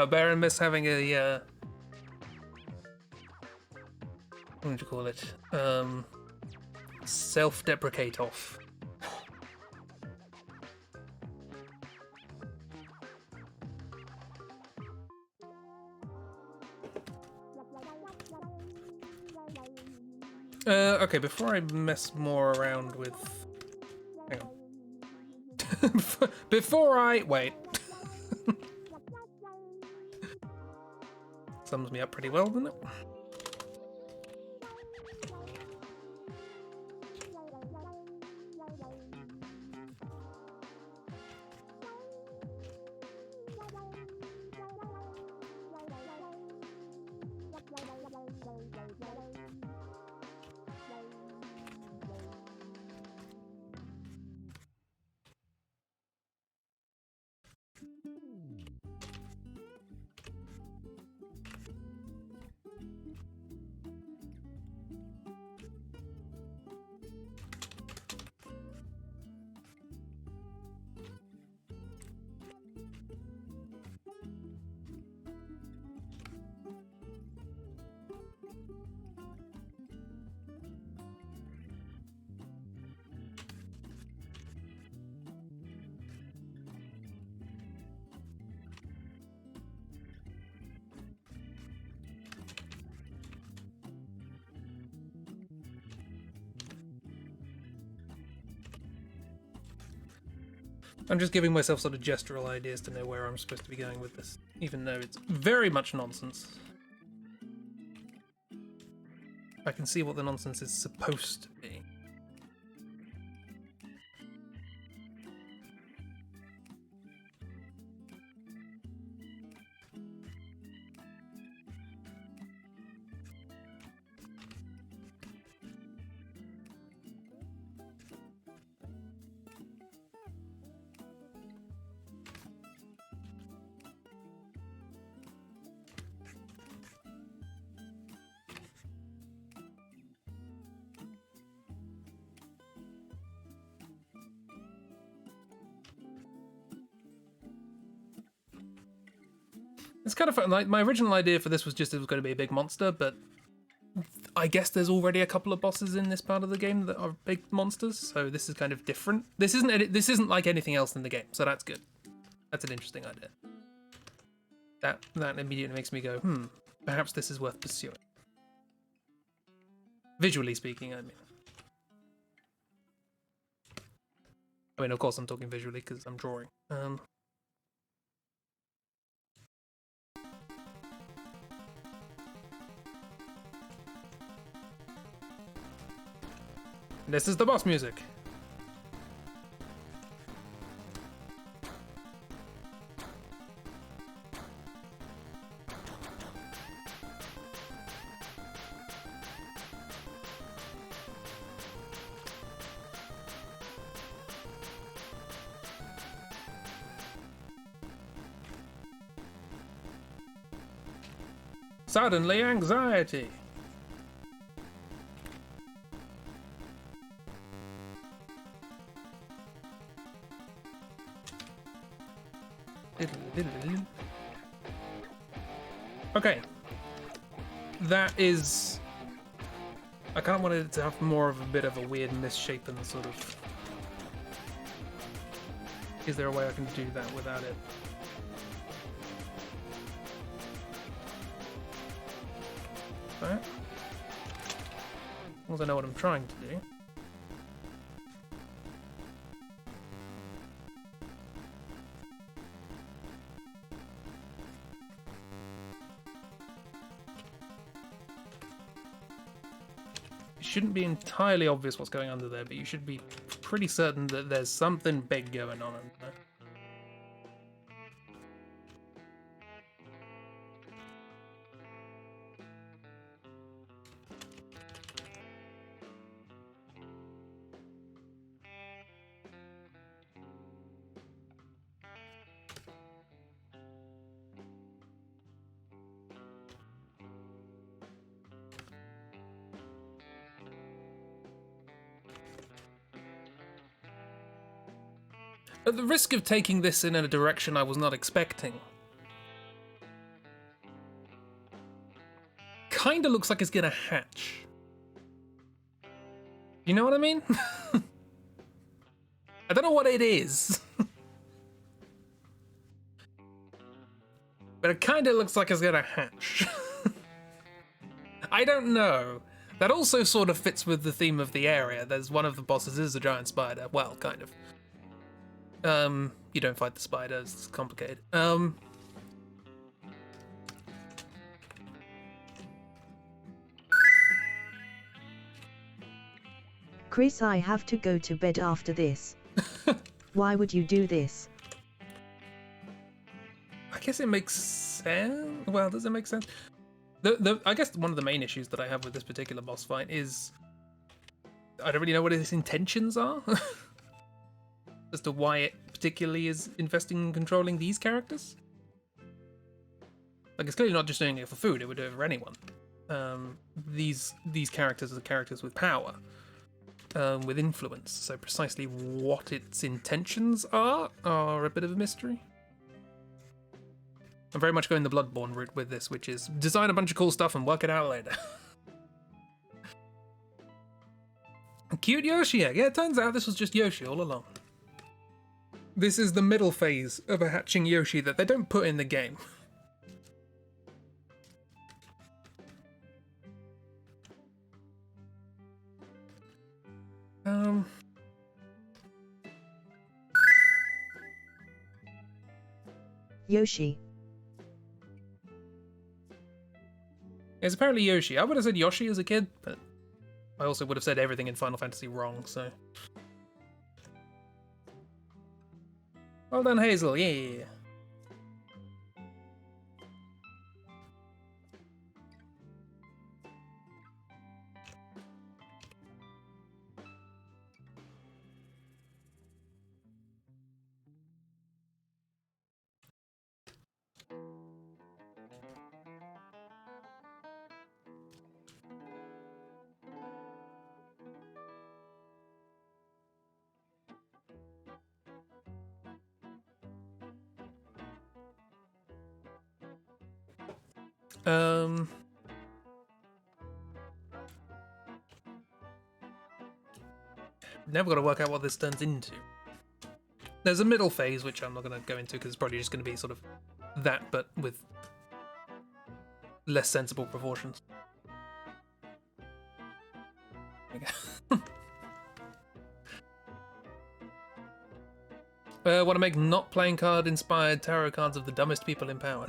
Baron miss having a what would you call it? Self-deprecate off. Okay, before I mess more around with... Hang on. Before I... Wait. Sums me up pretty well, doesn't it? I'm just giving myself sort of gestural ideas to know where I'm supposed to be going with this, even though it's very much nonsense. I can see what the nonsense is supposed to be. It's kind of fun. Like, my original idea for this was just it was going to be a big monster, but I guess there's already a couple of bosses in this part of the game that are big monsters, so this is kind of different. This isn't like anything else in the game, so that's good. That's an interesting idea. That immediately makes me go, perhaps this is worth pursuing. Visually speaking, I mean. Of course I'm talking visually because I'm drawing. This is the boss music. Suddenly anxiety. Okay. That is... I kind of wanted it to have more of a bit of a weird misshapen sort of... Is there a way I can do that without it? Right. As long as I know what I'm trying to do. It shouldn't be entirely obvious what's going under there, but you should be pretty certain that there's something big going on under there. At the risk of taking this in a direction I was not expecting, kinda looks like it's gonna hatch. You know what I mean? I don't know what it is. But it kinda looks like it's gonna hatch. I don't know. That also sort of fits with the theme of the area. There's one of the bosses is a giant spider. Well, kind of. You don't fight the spiders, it's complicated. Chris, I have to go to bed after this. Why would you do this? I guess it makes sense. Well, does it make sense? I guess one of the main issues that I have with this particular boss fight is I don't really know what his intentions are as to why it particularly is investing in controlling these characters. Like, it's clearly not just doing it for food; it would do it for anyone. These characters are characters with power, with influence. So precisely what its intentions are a bit of a mystery. I'm very much going the Bloodborne route with this, which is design a bunch of cool stuff and work it out later. Cute Yoshi egg. Yeah, it turns out this was just Yoshi all along. This is the middle phase of a hatching Yoshi that they don't put in the game. Yoshi. It's apparently Yoshi. I would have said Yoshi as a kid, but I also would have said everything in Final Fantasy wrong, so. Well done, Hazel, yeah. Never got to work out what this turns into. There's a middle phase, which I'm not going to go into because it's probably just going to be sort of that, but with less sensible proportions. Want to make not playing card inspired tarot cards of the dumbest people in power.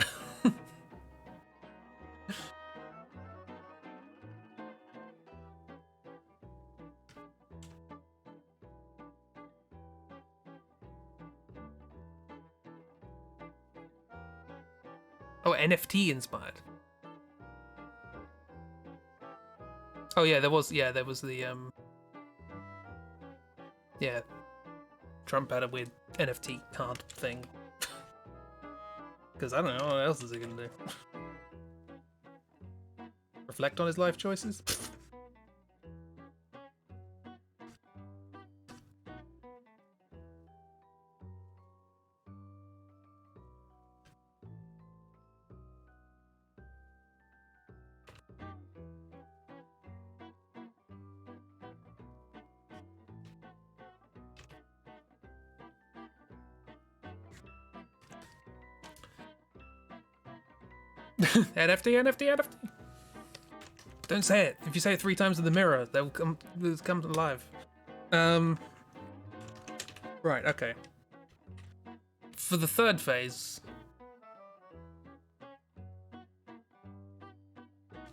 Oh, NFT inspired. Oh yeah, there was the yeah. Trump had a weird NFT card thing. Because I don't know, what else is he gonna do? Reflect on his life choices? NFT. Don't say it. If you say it 3 times in the mirror, they'll come to life. Right, okay. For the third phase.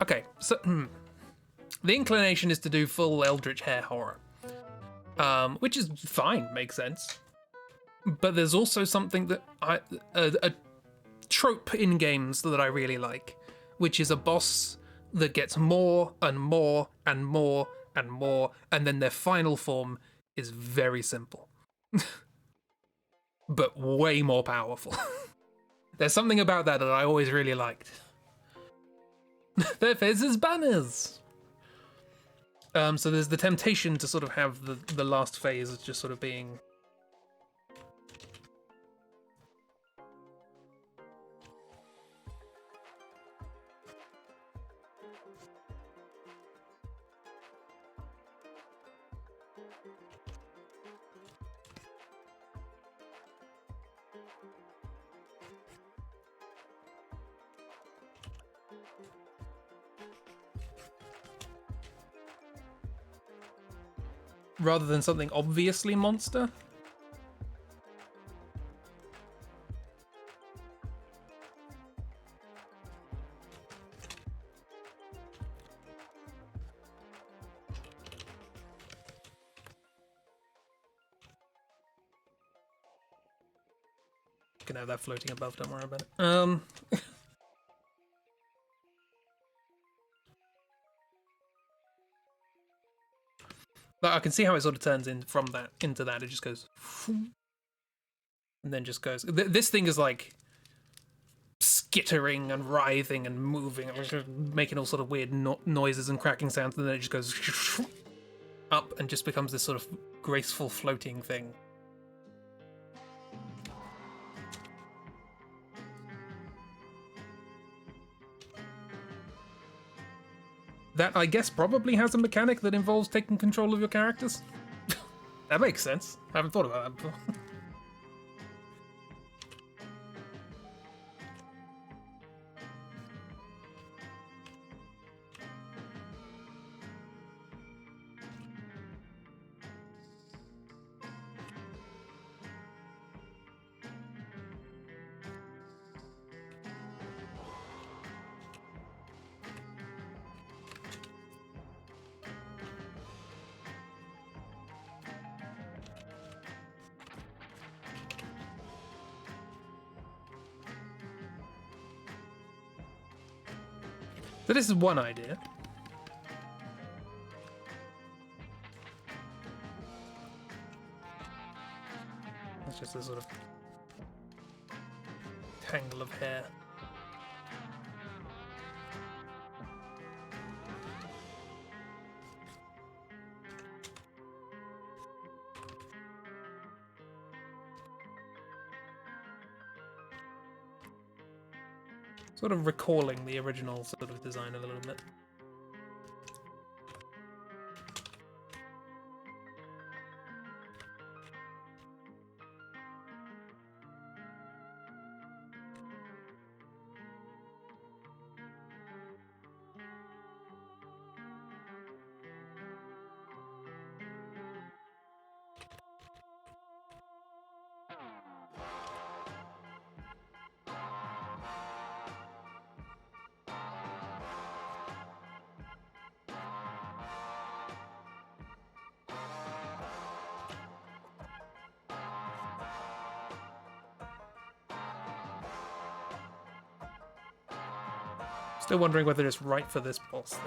Okay, so the inclination is to do full Eldritch hair horror. Which is fine, makes sense. But there's also something that a trope in games that I really like, which is a boss that gets more and more and more and more, and then their final form is very simple. But way more powerful. There's something about that I always really liked. Their faces banners! So there's the temptation to sort of have the last phase as just sort of being Rather than something obviously monster. You can have that floating above, don't worry about it. But I can see how it sort of turns in from that into that. It just goes, and then just goes. This thing is like skittering and writhing and moving, making all sort of weird noises and cracking sounds, and then it just goes up and just becomes this sort of graceful floating thing. That, I guess, probably has a mechanic that involves taking control of your characters. That makes sense. I haven't thought about that before. So this is one idea. It's just a sort of tangle of hair. Sort of recalling the original sort of design a little bit. Still wondering whether it's right for this boss,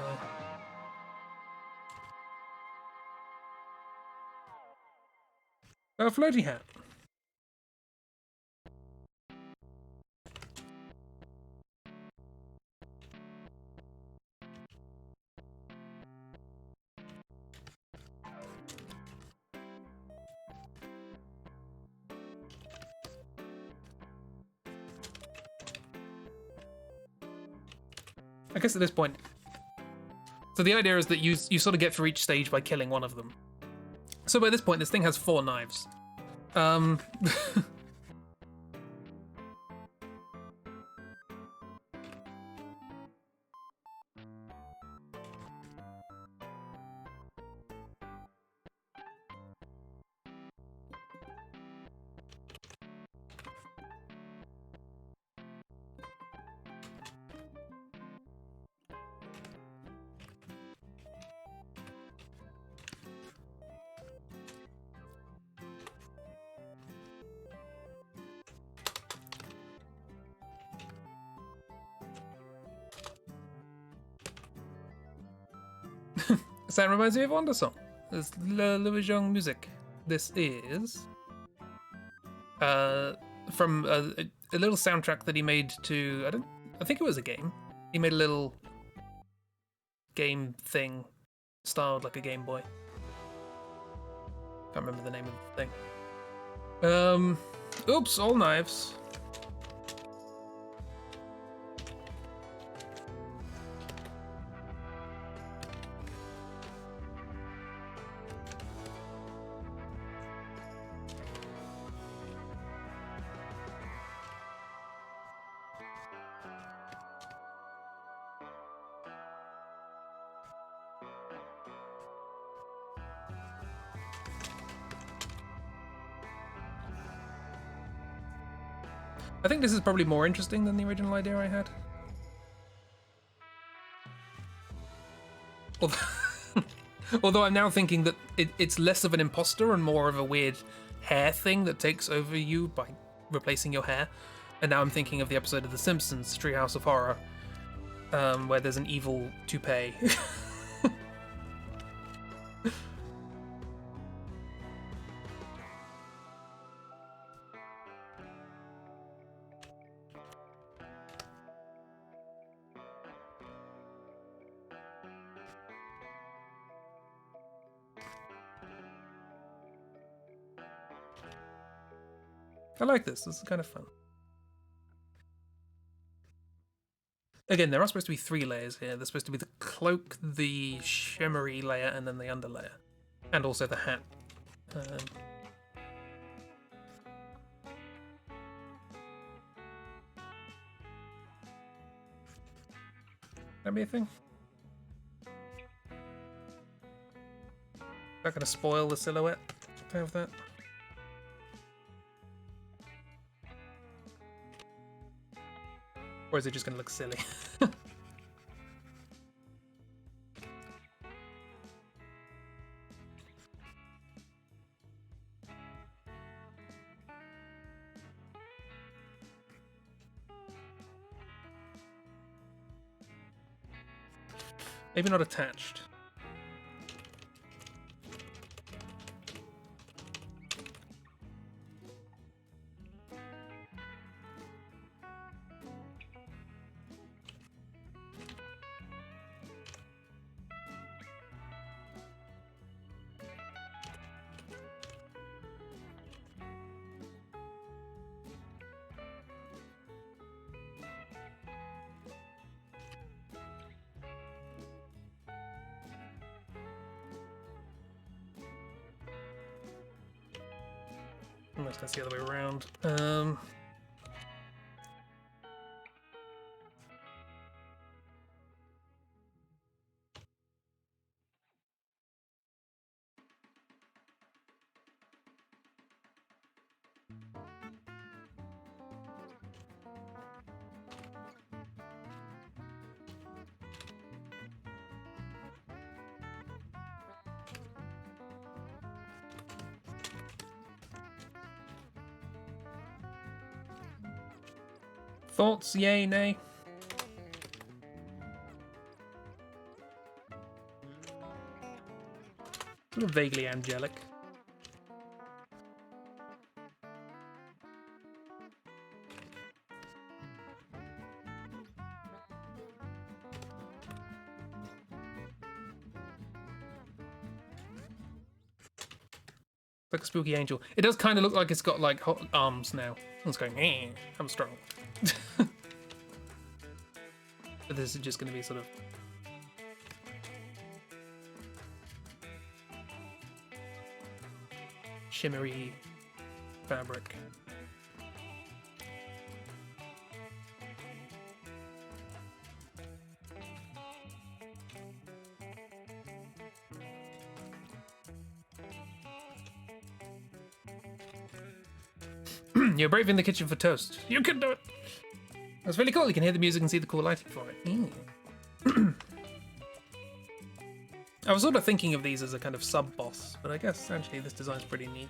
though. Floaty hat. I guess at this point, so the idea is that you sort of get through each stage by killing one of them. So by this point, this thing has 4 knives. Sound reminds me of Wonder Song. It's Louis Zhang music. This is from a little soundtrack that he made to I think it was a game. He made a little game thing styled like a Game Boy. Can't remember the name of the thing. Oops, all knives. I think this is probably more interesting than the original idea I had. Although I'm now thinking that it's less of an imposter and more of a weird hair thing that takes over you by replacing your hair. And now I'm thinking of the episode of The Simpsons, Treehouse of Horror, where there's an evil toupee. I like this. This is kind of fun. Again, there are supposed to be 3 layers here. There's supposed to be the cloak, the shimmery layer, and then the underlayer. And also the hat. That be a thing? Not gonna spoil the silhouette to have that. Or is it just gonna look silly? Maybe not attached. Unless that's the other way around. Thoughts? Yay, nay? Sort of vaguely angelic. Like a spooky angel. It does kind of look like it's got like hot arms now. It's going, eh, I'm strong. But this is just going to be sort of shimmery fabric. You're brave in the kitchen for toast. You can do it. That's really cool. You can hear the music and see the cool lighting for it. I was sort of thinking of these as a kind of sub-boss, but I guess actually this design's pretty neat.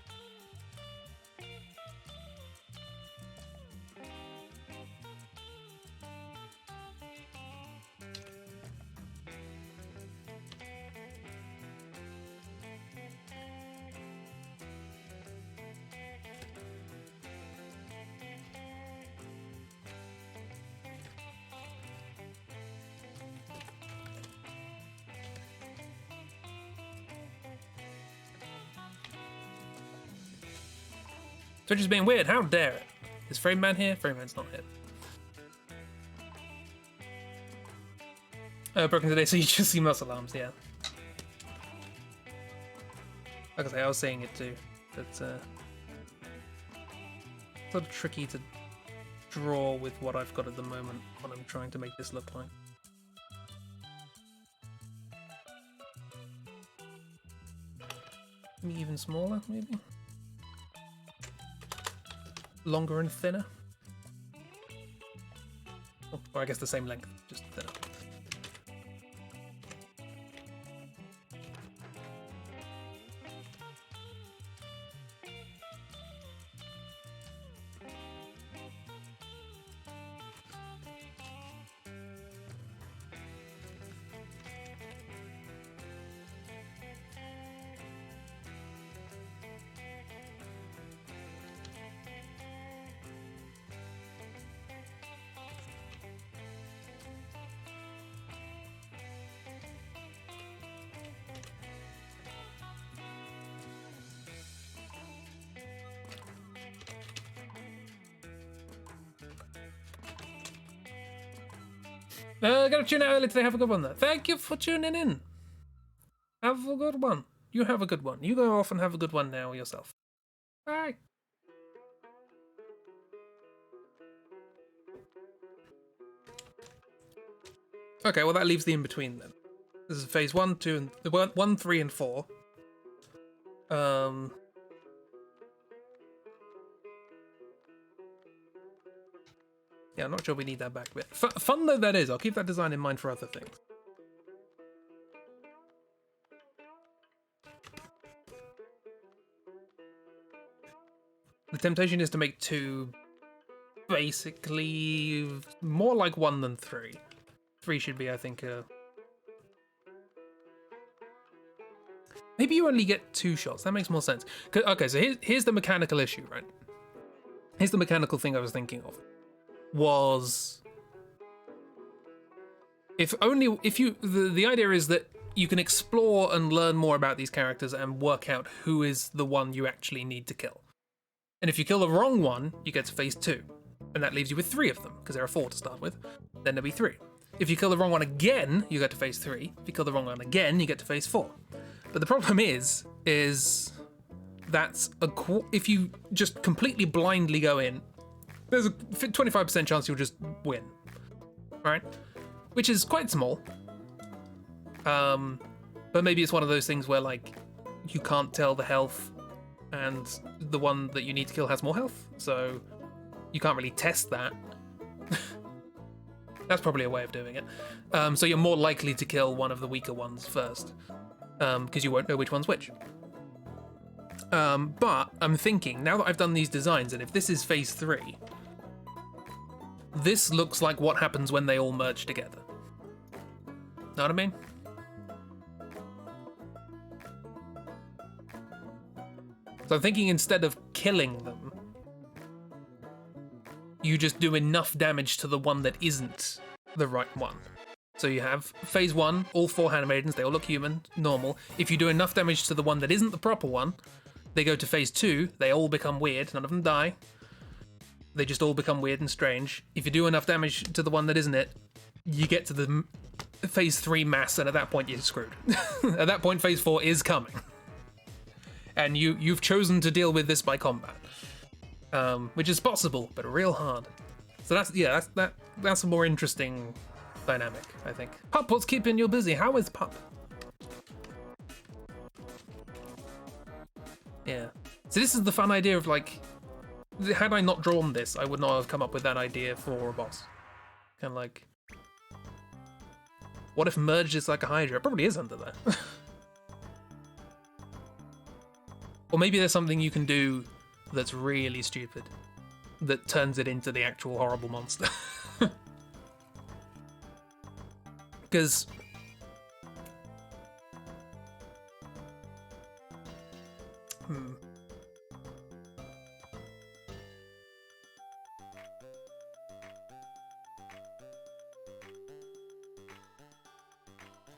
Twitch is being weird, how dare it? Is Frame Man here? Frame Man's not here. Broken today, so you just see muscle arms, yeah. Like I say, I was saying it too. But sort of tricky to draw with what I've got at the moment, what I'm trying to make this look like. Maybe even smaller, maybe? Longer and thinner. Or I guess the same length, just thinner. Gotta tune out early today. Have a good one, though. Thank you for tuning in. Have a good one. You have a good one. You go off and have a good one now yourself. Bye. Okay, well that leaves the in-between then. This is phase 1, 2, and 1, 3, and 4. Yeah, I'm not sure we need that back bit. Fun though that is, I'll keep that design in mind for other things. The temptation is to make 2 basically more like 1 than 3. 3 should be, I think, maybe you only get 2 shots. That makes more sense. Okay, so here's the mechanical issue, right? Here's the mechanical thing I was thinking of. Was the idea is that you can explore and learn more about these characters and work out who is the one you actually need to kill. And if you kill the wrong one, you get to phase 2. And that leaves you with 3 of them, because there are 4 to start with. Then there'll be 3. If you kill the wrong one again, you get to phase 3. If you kill the wrong one again, you get to phase 4. But the problem is that's if you just completely blindly go in, there's a 25% chance you'll just win, right? Which is quite small. But maybe it's one of those things where, like, you can't tell the health, and the one that you need to kill has more health, so you can't really test that. That's probably a way of doing it. So you're more likely to kill one of the weaker ones first, because you won't know which one's which. But I'm thinking, now that I've done these designs, and if this is phase 3, this looks like what happens when they all merge together. Know what I mean? So I'm thinking instead of killing them, you just do enough damage to the one that isn't the right one. So you have phase 1, all 4 Handmaidens, they all look human, normal. If you do enough damage to the one that isn't the proper one, they go to phase 2, they all become weird, none of them die. They just all become weird and strange. If you do enough damage to the one that isn't it, you get to the phase 3 mass, and at that point you're screwed. At that point, phase 4 is coming. And you've chosen to deal with this by combat. Which is possible, but real hard. So that's a more interesting dynamic, I think. Pup, what's keeping you busy? How is Pup? Yeah. So this is the fun idea of, like, had I not drawn this, I would not have come up with that idea for a boss. Kind of like, what if merged is like a Hydra? It probably is under there. Or maybe there's something you can do that's really stupid, that turns it into the actual horrible monster. Because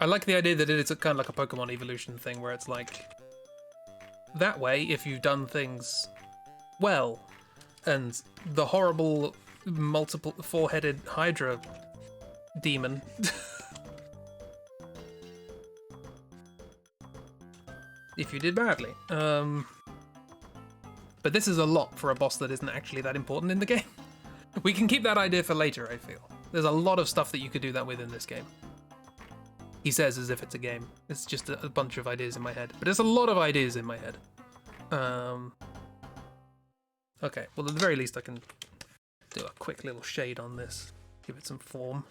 I like the idea that it's kind of like a Pokemon evolution thing, where it's like, that way, if you've done things well, and the horrible multiple 4-headed Hydra demon if you did badly. But this is a lot for a boss that isn't actually that important in the game. We can keep that idea for later, I feel. There's a lot of stuff that you could do that with in this game. He says as if it's a game. It's just a bunch of ideas in my head. But there's a lot of ideas in my head. Okay, well at the very least I can do a quick little shade on this. Give it some form.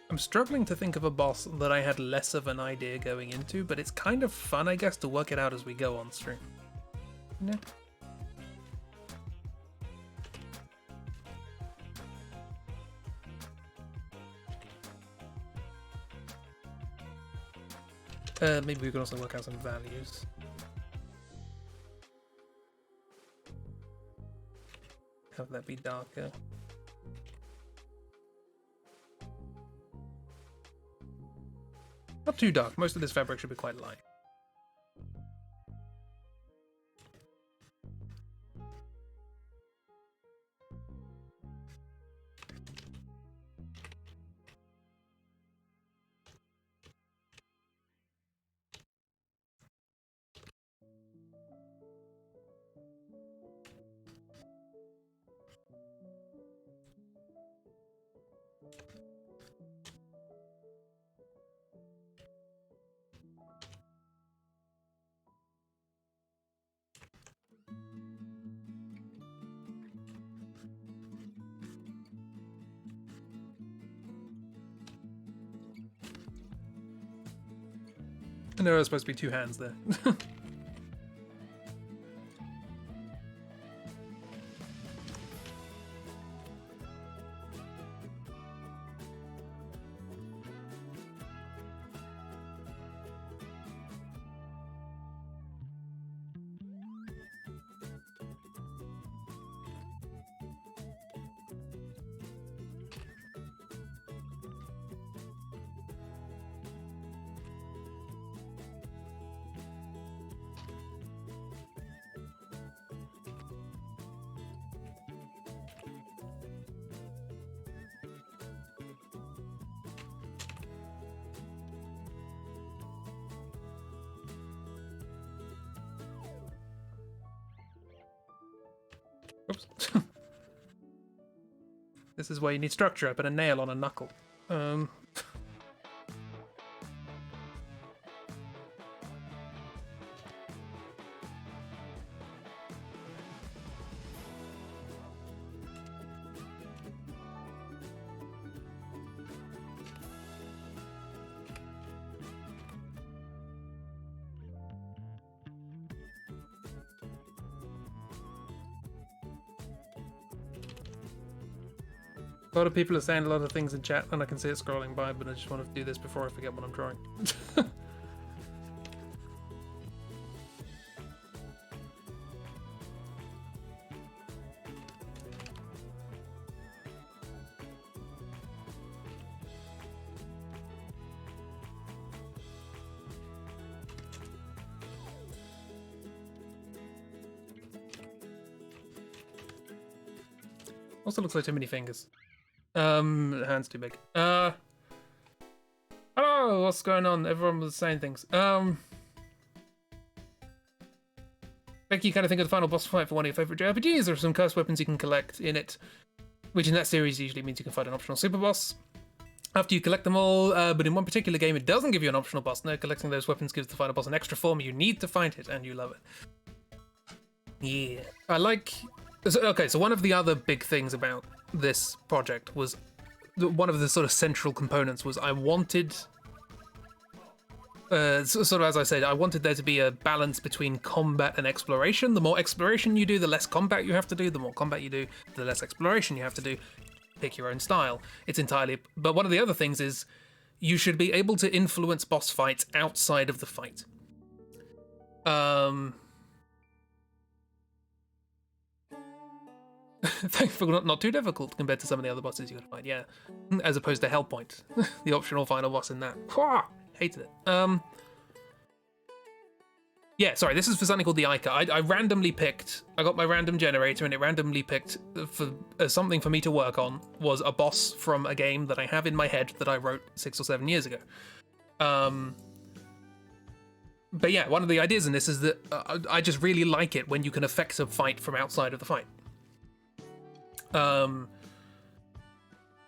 I'm struggling to think of a boss that I had less of an idea going into, but it's kind of fun, I guess, to work it out as we go on stream. Yeah. Maybe we can also work out some values. Have that be darker. Not too dark. Most of this fabric should be quite light. And there are supposed to be two hands there. Oops. This is why you need structure. I put a nail on a knuckle. A lot of people are saying a lot of things in chat, and I can see it scrolling by, but I just want to do this before I forget what I'm drawing. Also looks like too many fingers. Hand's too big. Hello, what's going on? Everyone was saying things. Becky, you kind of think of the final boss fight for one of your favorite JRPGs. There are some cursed weapons you can collect in it, which in that series usually means you can fight an optional super boss after you collect them all, but in one particular game it doesn't give you an optional boss. No, collecting those weapons gives the final boss an extra form. You need to find it, and you love it. Yeah. I like... Okay, so one of the other big things about this project was... One of the sort of central components was I wanted... sort of as I said, I wanted there to be a balance between combat and exploration. The more exploration you do, the less combat you have to do. The more combat you do, the less exploration you have to do. Pick your own style. It's entirely... But one of the other things is you should be able to influence boss fights outside of the fight. Thankfully, not too difficult compared to some of the other bosses you could fight, yeah. As opposed to Hellpoint, the optional final boss in that. Hated it. Yeah, sorry, this is for something called the Ica. I randomly picked, I got my random generator and it randomly picked for something for me to work on was a boss from a game that I have in my head that I wrote 6 or 7 years ago. But yeah, one of the ideas in this is that I just really like it when you can affect a fight from outside of the fight.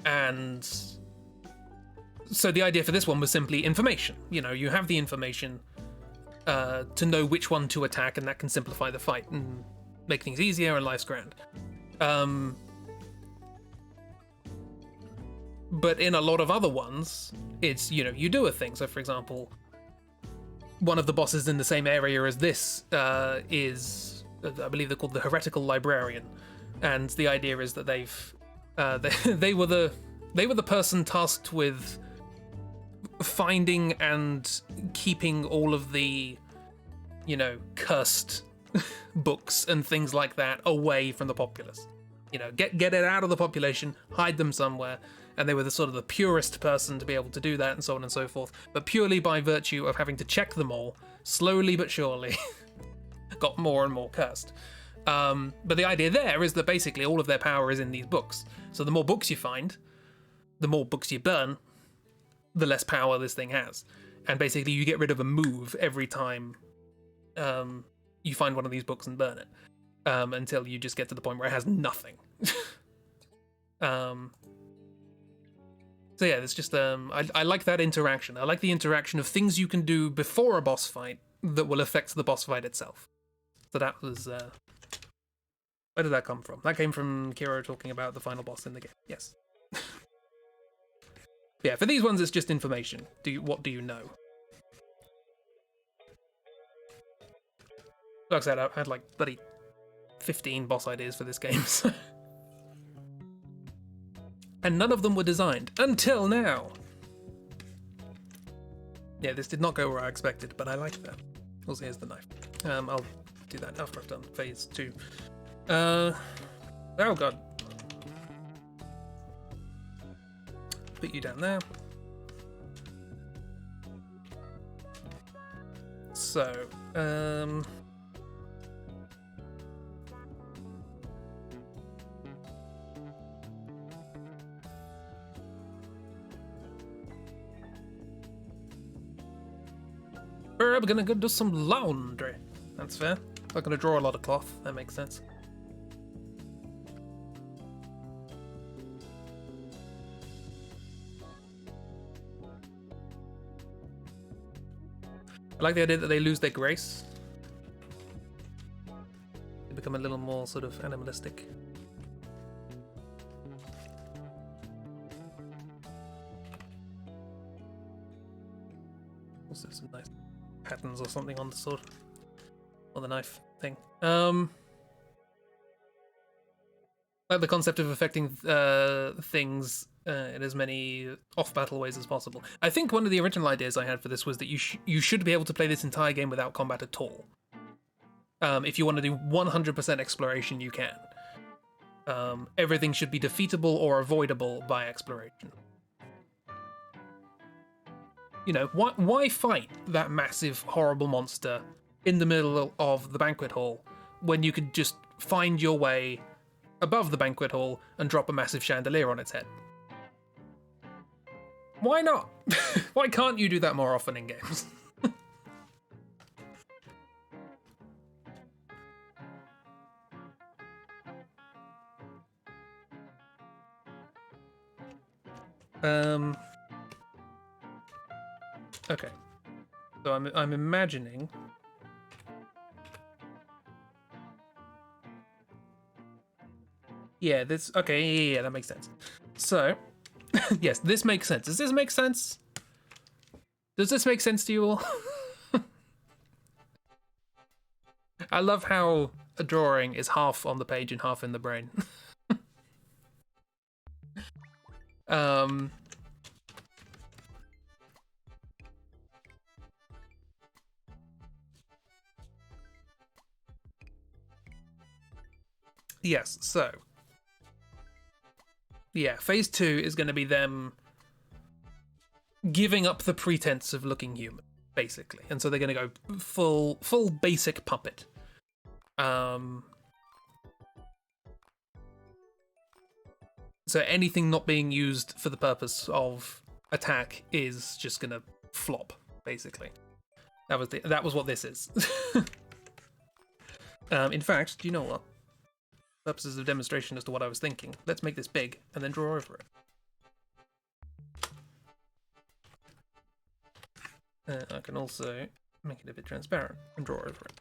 And so the idea for this one was simply information. You know, you have the information to know which one to attack, and that can simplify the fight and make things easier and life's grand. But in a lot of other ones, it's, you know, you do a thing. So for example, one of the bosses in the same area as this is, I believe they're called the Heretical Librarian. And the idea is that they were the person tasked with finding and keeping all of the, you know, cursed books and things like that away from the populace. You know, get it out of the population, hide them somewhere, and they were the sort of the purest person to be able to do that, and so on and so forth. But purely by virtue of having to check them all, slowly but surely, got more and more cursed. But the idea there is that basically all of their power is in these books. So the more books you find, the more books you burn, the less power this thing has. And basically you get rid of a move every time you find one of these books and burn it, until you just get to the point where it has nothing. So yeah, it's just I like that interaction. I like the interaction of things you can do before a boss fight that will affect the boss fight itself. So that was where did that come from? That came from Kiro talking about the final boss in the game. Yes. Yeah, for these ones it's just information. What do you know? Like I said, I had like bloody 15 boss ideas for this game. So. And none of them were designed until now. Yeah, this did not go where I expected, but I like that. Also, here's the knife. I'll do that after I've done phase 2. Oh god. Put you down there. So, we're gonna go do some laundry. That's fair. I'm gonna draw a lot of cloth. That makes sense. I like the idea that they lose their grace. They become a little more sort of animalistic. Also some nice patterns or something on the sword. Or the knife thing. Like the concept of affecting things in as many off-battle ways as possible. I think one of the original ideas I had for this was that you should be able to play this entire game without combat at all. If you want to do 100% exploration, you can. Everything should be defeatable or avoidable by exploration. You know, why fight that massive, horrible monster in the middle of the banquet hall when you could just find your way above the banquet hall and drop a massive chandelier on its head? Why not? Why can't you do that more often in games? Okay. So I'm imagining. Yeah, this. Okay, yeah, that makes sense. So, yes, this makes sense. Does this make sense? Does this make sense to you all? I love how a drawing is half on the page and half in the brain. Yes, so. Yeah, phase 2 is going to be them giving up the pretense of looking human, basically. And so they're going to go full basic puppet. So anything not being used for the purpose of attack is just going to flop, basically. That was what this is. In fact, do you know what? Purposes of demonstration as to what I was thinking. Let's make this big and then draw over it. I can also make it a bit transparent and draw over it.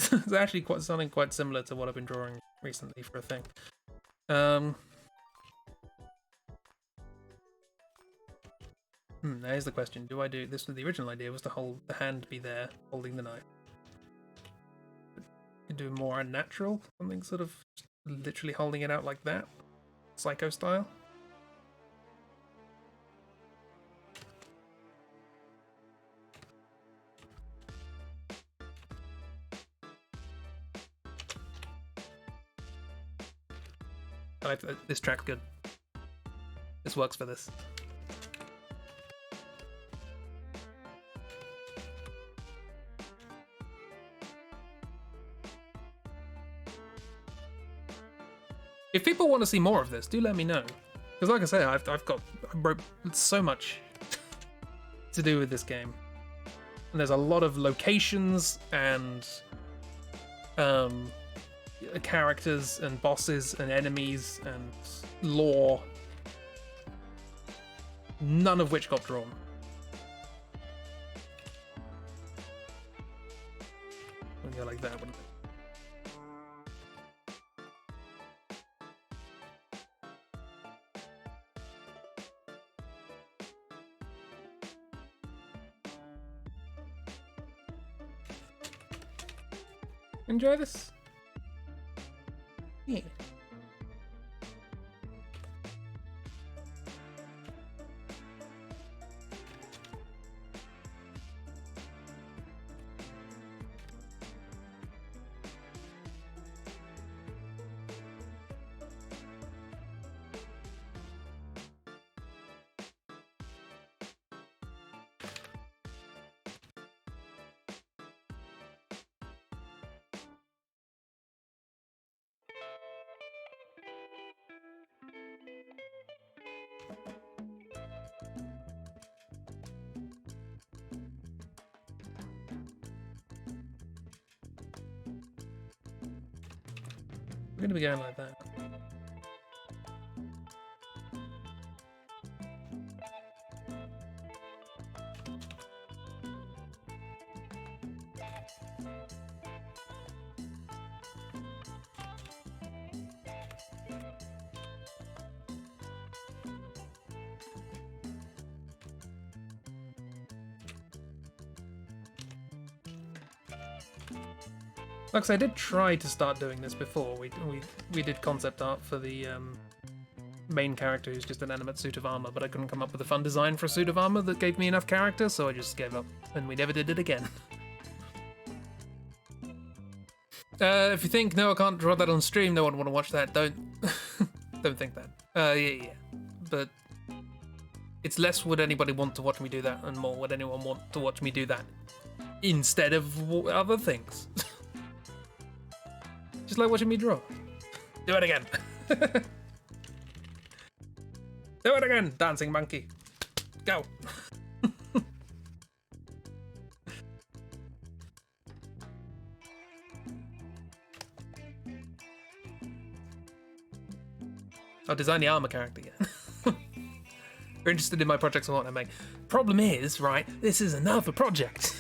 It's actually something quite similar to what I've been drawing recently for a thing. There's the question. Do I do this? The original idea was to hold the hand be there, holding the knife. You do more unnatural, something sort of literally holding it out like that, Psycho style. This track's good. This works for this. If people want to see more of this, do let me know. Because like I say, I wrote so much to do with this game. And there's a lot of locations and characters and bosses and enemies and lore, none of which got drawn. We'll go like that, wouldn't it? Enjoy this? Yeah. We're gonna be going like that. Like I said, I did try to start doing this before. We did concept art for the main character who's just an animate suit of armor, but I couldn't come up with a fun design for a suit of armor that gave me enough character, so I just gave up, and we never did it again. If you think, no, I can't draw that on stream, no one want to watch that, don't think that. Yeah. But it's less would anybody want to watch me do that, and more would anyone want to watch me do that instead of other things. Just like watching me draw. Do it again. Do it again, dancing monkey. Go. I'll design the armor character again. If you're interested in my projects and what I make. Problem is, right, this is another project.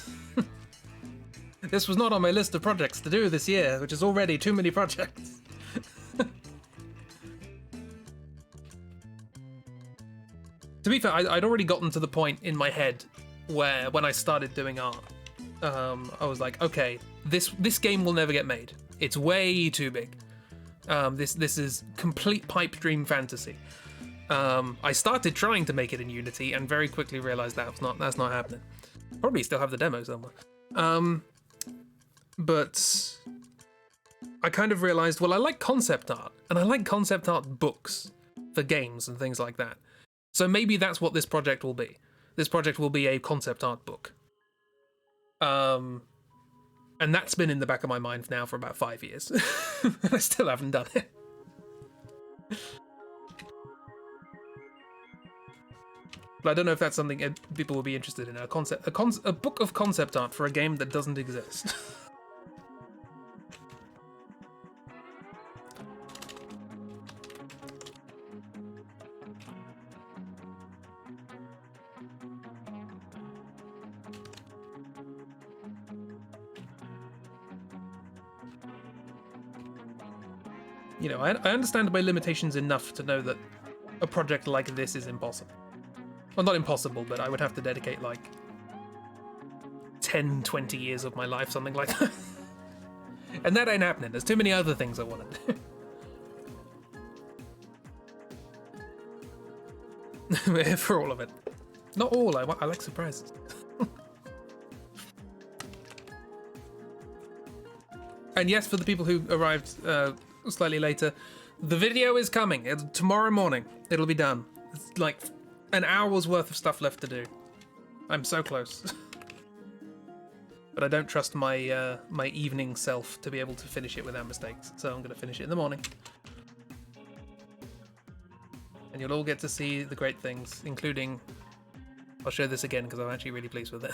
This was not on my list of projects to do this year, which is already too many projects. To be fair, I'd already gotten to the point in my head where when I started doing art, I was like, okay, this game will never get made. It's way too big. This is complete pipe dream fantasy. I started trying to make it in Unity and very quickly realized that's not happening. Probably still have the demo somewhere. But I kind of realized, well, I like concept art, and I like concept art books for games and things like that. So maybe that's what this project will be. This project will be a concept art book. And that's been in the back of my mind now for about 5 years. I still haven't done it. But I don't know if that's something people will be interested in. A book of concept art for a game that doesn't exist. You know, I understand my limitations enough to know that a project like this is impossible. Well, not impossible, but I would have to dedicate like 10, 20 years of my life, something like that. And that ain't happening. There's too many other things I want to do. For all of it. Not all, I like surprises. And yes, for the people who arrived slightly later, the video is coming. Tomorrow morning, it'll be done. It's like an hour's worth of stuff left to do. I'm so close. But I don't trust my my evening self to be able to finish it without mistakes, so I'm going to finish it in the morning. And you'll all get to see the great things, including... I'll show this again because I'm actually really pleased with it.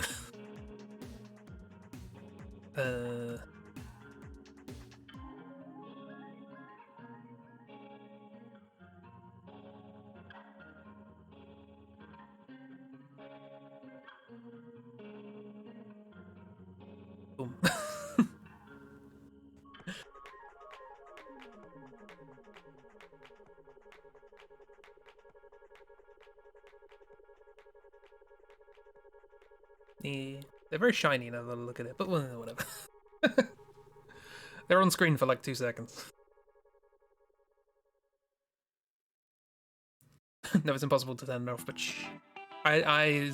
Boom. Yeah, they're very shiny now that I look at it, but whatever. They're on screen for like 2 seconds. No, it's impossible to turn it off, but shh. I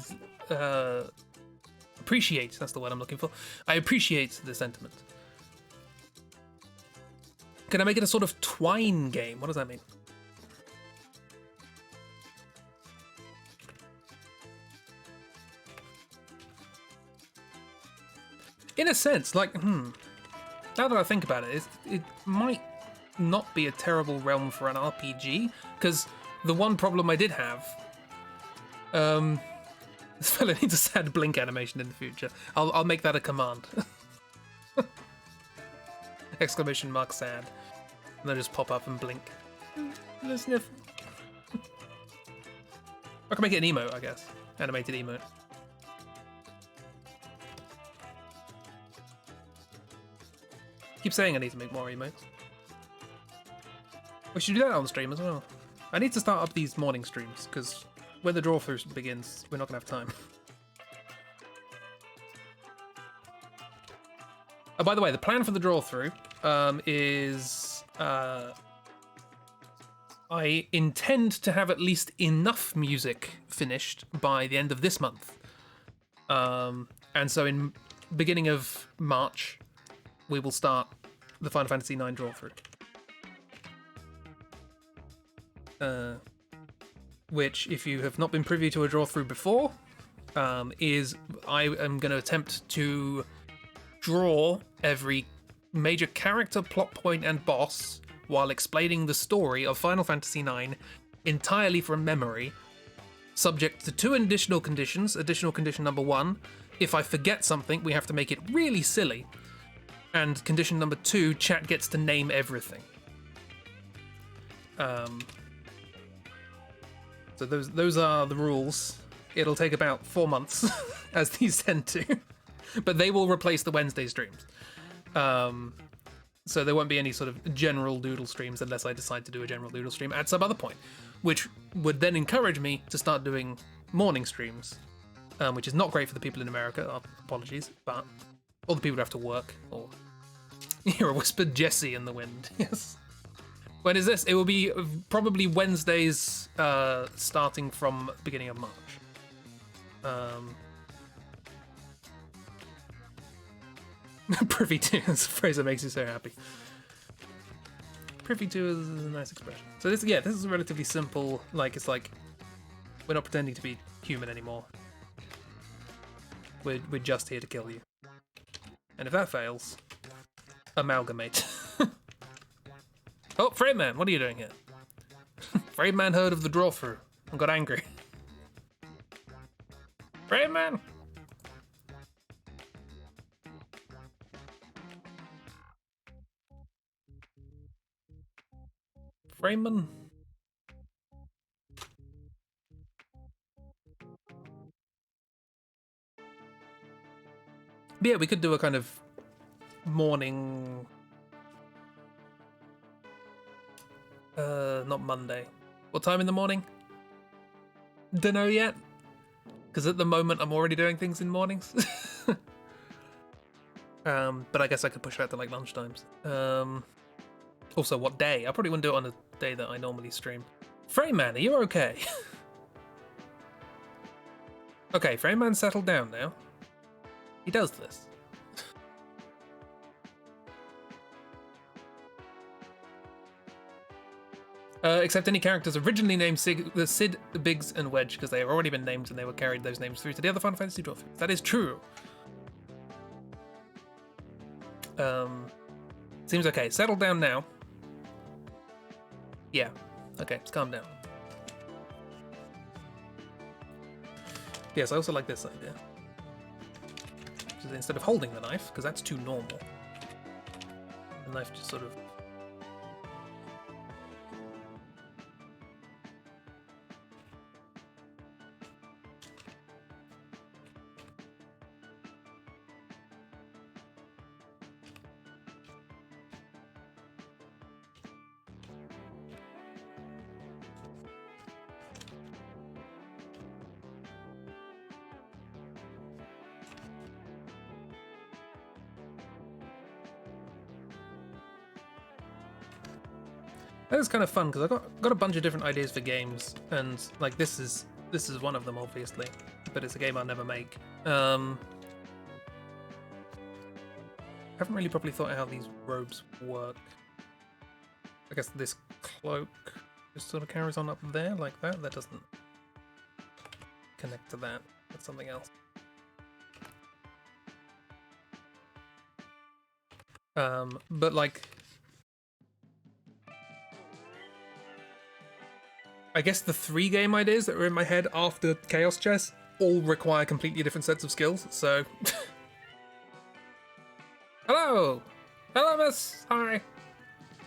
appreciate, that's the word I'm looking for. I appreciate the sentiment. Can I make it a sort of twine game? What does that mean? In a sense, like, now that I think about it, it might not be a terrible realm for an RPG, because the one problem I did have, this fella needs a sad blink animation in the future. I'll make that a command. Exclamation mark sad. And they'll just pop up and blink. Sniff. I can make it an emote, I guess. Animated emote. Keep saying I need to make more emotes. We should do that on stream as well. I need to start up these morning streams, because when the draw-through begins, we're not going to have time. Oh, by the way, the plan for the draw-through is... I intend to have at least enough music finished by the end of this month. And so in beginning of March, we will start the Final Fantasy IX draw-through. Which, if you have not been privy to a draw-through before, is I am going to attempt to draw every major character, plot point, and boss while explaining the story of Final Fantasy IX entirely from memory, subject to 2 additional conditions. Additional condition number 1, if I forget something, we have to make it really silly. And condition number 2, chat gets to name everything. So those are the rules. It'll take about 4 months, as these tend to, but they will replace the Wednesday streams. So there won't be any sort of general doodle streams unless I decide to do a general doodle stream at some other point. which would then encourage me to start doing morning streams, which is not great for the people in America. Apologies, but all the people who have to work. Or you hear a whispered Jesse in the wind. Yes. When is this? It will be probably Wednesdays, starting from beginning of March. Privy to is a phrase that makes you so happy. Privy to is a nice expression. So this is relatively simple. Like, it's like we're not pretending to be human anymore. We're just here to kill you. And if that fails, amalgamate. Oh, Frame Man, what are you doing here? Frame Man heard of the draw through and got angry. Frame Man. Freeman. But yeah, we could do a kind of morning. Not Monday. What time in the morning? Dunno yet. Because at the moment I'm already doing things in mornings. But I guess I could push that to like lunchtimes. Also, what day? I probably wouldn't do it on a day that I normally stream. Frame Man, are you okay? Okay, Frame Man settled down now. He does this. Except any characters originally named Sid, Biggs, and Wedge, because they have already been named and they were carried those names through to the other Final Fantasy draw. That is true. Seems okay. Settle down now. Yeah. Okay, let's calm down. Yes, I also like this idea. So instead of holding the knife, because that's too normal, the knife just sort of... That was kind of fun because I got a bunch of different ideas for games, and like this is one of them, obviously, but it's a game I'll never make. I haven't really properly thought out how these robes work. I guess this cloak just sort of carries on up there like that. That doesn't connect to that. That's something else. But like, I guess the 3 game ideas that were in my head after Chaos Chess all require completely different sets of skills, so... Hello! Hello, miss! Hi!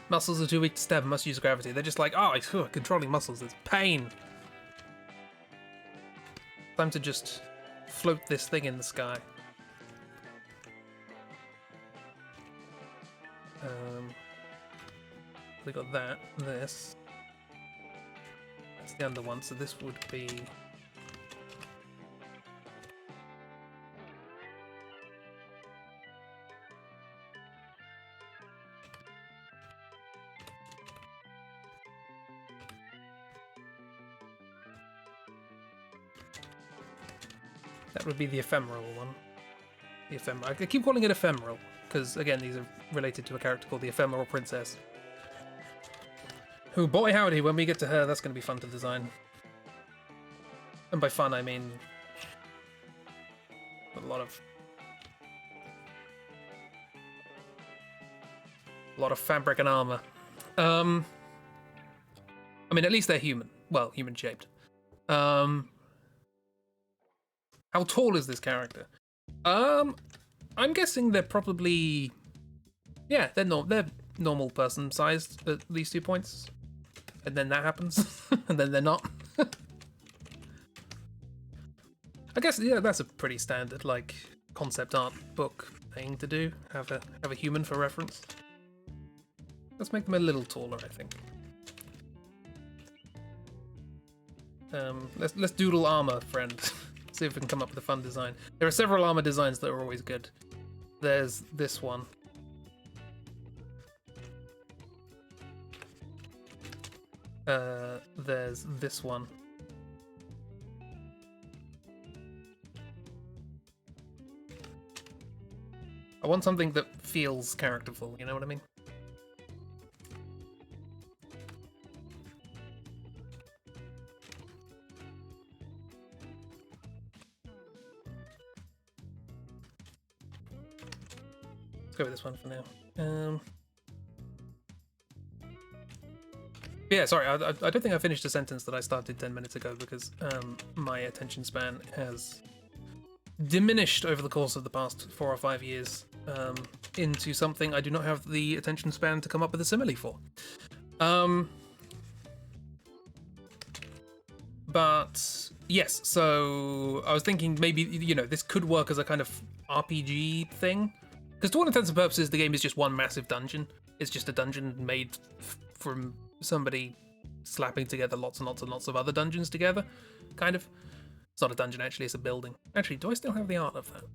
Muscles are too weak to stab and must use gravity. They're just like, oh, controlling muscles is pain. Time to just float this thing in the sky. We got that, this. That's the under one, so this would be... That would be the ephemeral one. The ephemeral. I keep calling it ephemeral, because again, these are related to a character called the Ephemeral Princess. Who, boy howdy, when we get to her, that's going to be fun to design. And by fun, I mean a lot of fabric and armor. I mean, at least they're human. Well, human-shaped. How tall is this character? I'm guessing they're probably... Yeah, they're normal person-sized at these 2 points. And then that happens, and then they're not. I guess, yeah, that's a pretty standard, like, concept art book thing to do. Have a human for reference. Let's make them a little taller, I think. Let's doodle armor, friend. See if we can come up with a fun design. There are several armor designs that are always good. There's this one. There's this one. I want something that feels characterful, you know what I mean? Let's go with this one for now. Yeah, sorry, I don't think I finished a sentence that I started 10 minutes ago because my attention span has diminished over the course of the past 4 or 5 years into something I do not have the attention span to come up with a simile for. But yes, so I was thinking maybe, you know, this could work as a kind of RPG thing. Because to all intents and purposes, the game is just one massive dungeon. It's just a dungeon made from somebody slapping together lots and lots and lots of other dungeons together, kind of. It's not a dungeon, actually, it's a building. Actually, do I still have the art of that?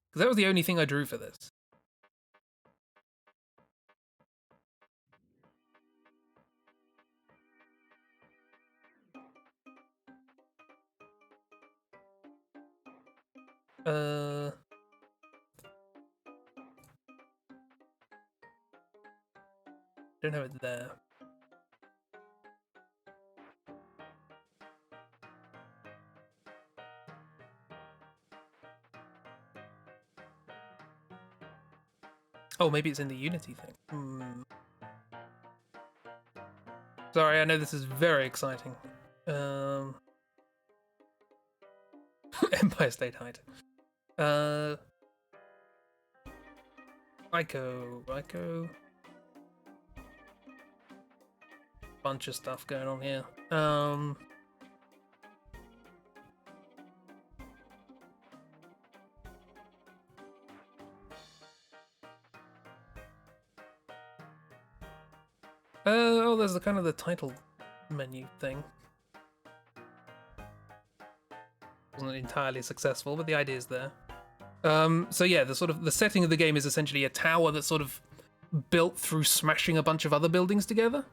Because that was the only thing I drew for this. Don't have it there. Oh, maybe it's in the Unity thing. Sorry, I know this is very exciting. Empire State Height. Ico. Bunch of stuff going on here. Oh, there's the kind of the title menu thing. Wasn't entirely successful, but the idea is there. So yeah, the setting of the game is essentially a tower that's sort of built through smashing a bunch of other buildings together,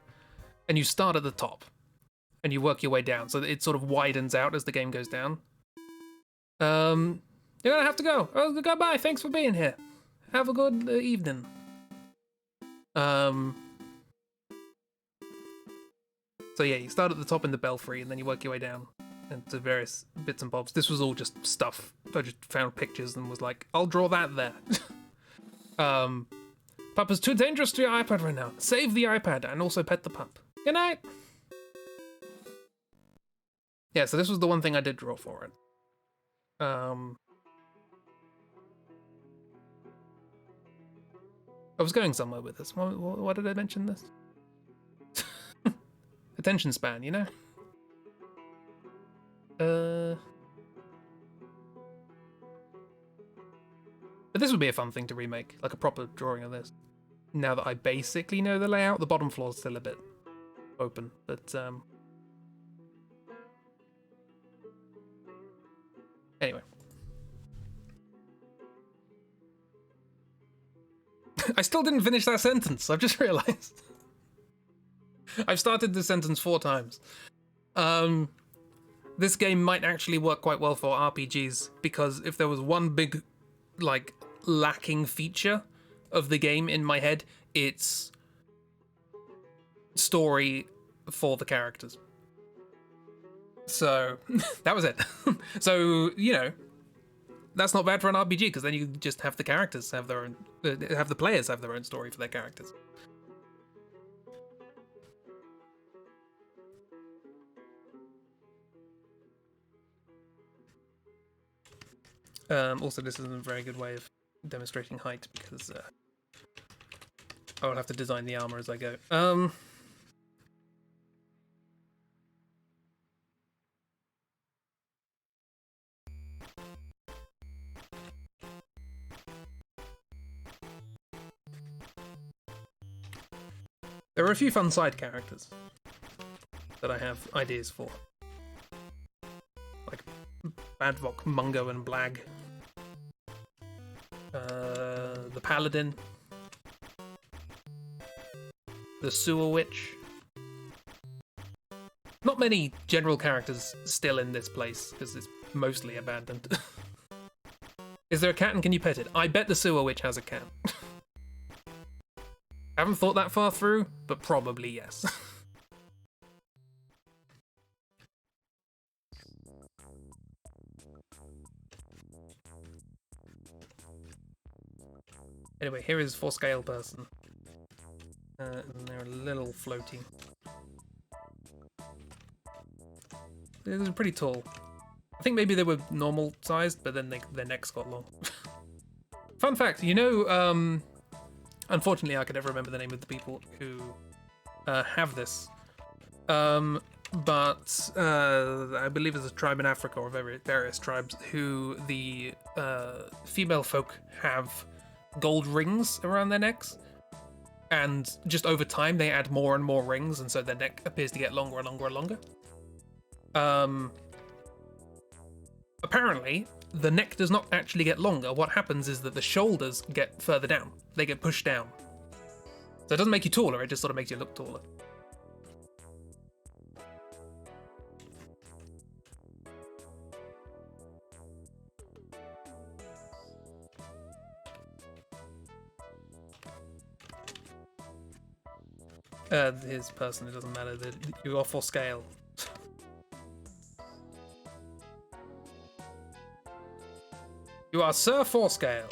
and you start at the top, and you work your way down. So it sort of widens out as the game goes down. You're gonna have to go. Oh, goodbye. Thanks for being here. Have a good evening. So yeah, you start at the top in the belfry, and then you work your way down into various bits and bobs. This was all just stuff. I just found pictures and was like, I'll draw that there. Papa's too dangerous to your iPad right now. Save the iPad and also pet the pup. Good night. Yeah, so this was the one thing I did draw for it. I was going somewhere with this. Why did I mention this? Attention span, you know? But this would be a fun thing to remake, like a proper drawing of this. Now that I basically know the layout, the bottom floor is still a bit open, but anyway. I still didn't finish that sentence, I've just realized. I've started this sentence 4 times. This game might actually work quite well for RPGs, because if there was one big, like, lacking feature of the game in my head, it's story for the characters. So, that was it. So, you know, that's not bad for an RPG, because then you just have the characters have their own, have the players have their own story for their characters. Also, this isn't a very good way of demonstrating height, because I will have to design the armor as I go. There are a few fun side characters. that I have ideas for. Like Badvok, Mungo, and Blag. The Paladin. The Sewer Witch. Not many general characters still in this place, because it's mostly abandoned. Is there a cat and can you pet it? I bet the Sewer Witch has a cat. Haven't thought that far through, but probably yes. Anyway, here is for scale person. And they're a little floaty. They're pretty tall. I think maybe they were normal sized, but then their necks got long. Fun fact, you know, unfortunately I can never remember the name of the people who have this. But I believe there's a tribe in Africa, or various tribes, who the female folk have gold rings around their necks. And just over time, they add more and more rings, and so their neck appears to get longer and longer and longer. Apparently, the neck does not actually get longer. What happens is that the shoulders get further down. They get pushed down. So it doesn't make you taller, it just sort of makes you look taller. His person, it doesn't matter. You are for scale. You are Sir Forscale.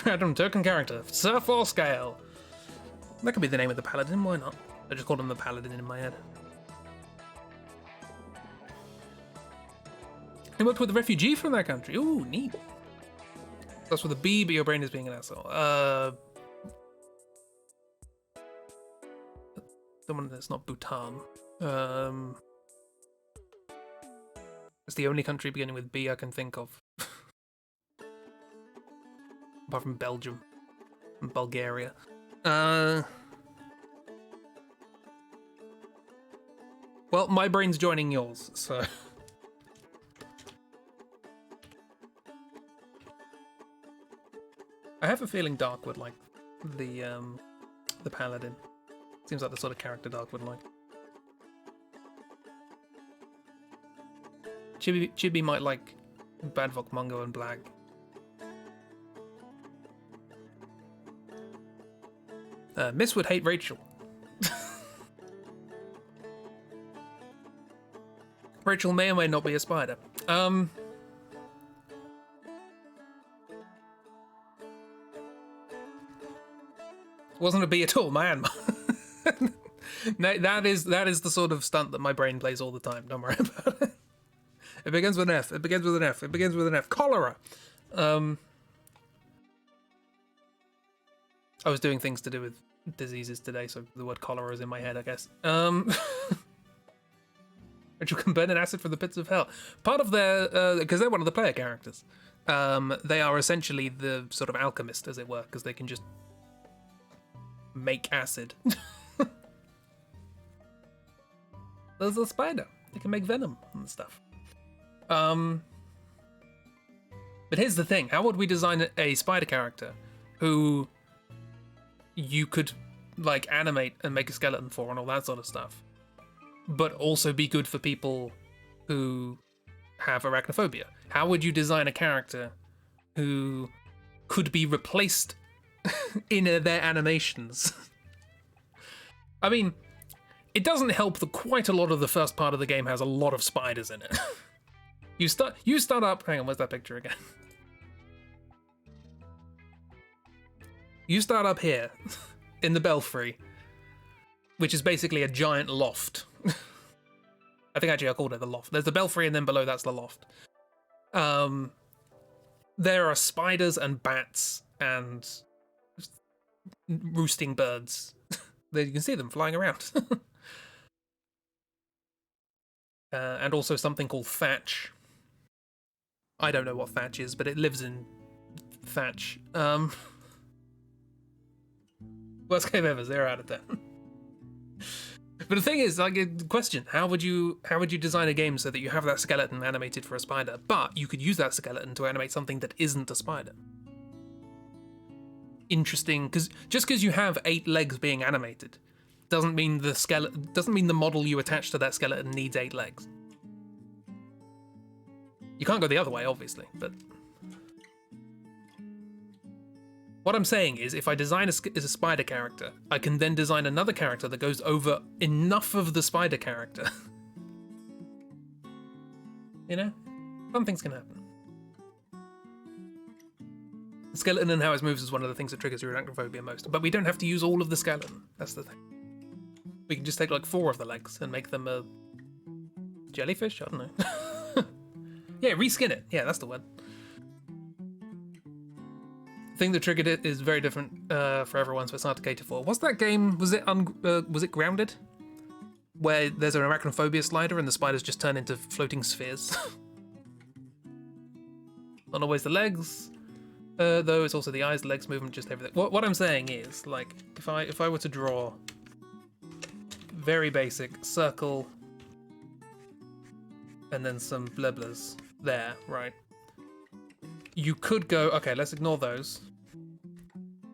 Random token character, Sir Forscale. That could be the name of the paladin, why not? I just called him the paladin in my head. He worked with a refugee from that country. Ooh, neat. That's with a B, but your brain is being an asshole. Someone that's not Bhutan. It's the only country beginning with B I can think of. Apart from Belgium and Bulgaria. Well, my brain's joining yours, so... I have a feeling Dark would like the Paladin. Seems like the sort of character Dark would like. Chibi might like Badvok, Mungo, and Blag. Miss would hate Rachel. Rachel may or may not be a spider. Wasn't a bee at all, man. No, that is the sort of stunt that my brain plays all the time. Don't worry about it. It begins with an F. It begins with an F. It begins with an F. Cholera. I was doing things to do with diseases today, so the word cholera is in my head, I guess. Rachel can burn an acid from the pits of hell. Part of their, because they're one of the player characters, they are essentially the sort of alchemist, as it were, because they can just make acid. There's a spider. They can make venom and stuff. But here's the thing. How would we design a spider character who you could, like, animate and make a skeleton for and all that sort of stuff, but also be good for people who have arachnophobia? How would you design a character who could be replaced in their animations? I mean, it doesn't help that quite a lot of the first part of the game has a lot of spiders in it. You start up. Hang on, where's that picture again? You start up here in the belfry, which is basically a giant loft. I think actually I called it the loft. There's the belfry, and then below that's the loft. There are spiders and bats and roosting birds. There you can see them flying around. And also something called thatch. I don't know what thatch is, but it lives in thatch. Worst game ever, 0 out of 10. But the thing is, like, question: how would you design a game so that you have that skeleton animated for a spider, but you could use that skeleton to animate something that isn't a spider? Interesting, because just because you have 8 legs being animated doesn't mean the model you attach to that skeleton needs 8 legs. You can't go the other way, obviously, but what I'm saying is, if I design as a spider character, I can then design another character that goes over enough of the spider character. You know? Something's gonna happen. The skeleton and how it moves is one of the things that triggers your arachnophobia most. But we don't have to use all of the skeleton. That's the thing. We can just take like 4 of the legs and make them a jellyfish? I don't know. Yeah, reskin it. Yeah, that's the word. The thing that triggered it is very different for everyone, so it's hard to cater for. What's that game? Was it Grounded? Where there's an arachnophobia slider and the spiders just turn into floating spheres. Not always the legs, though it's also the eyes, the legs, movement, just everything. What I'm saying is, like, if I were to draw very basic circle and then some blibblers there, right? You could go, okay, let's ignore those.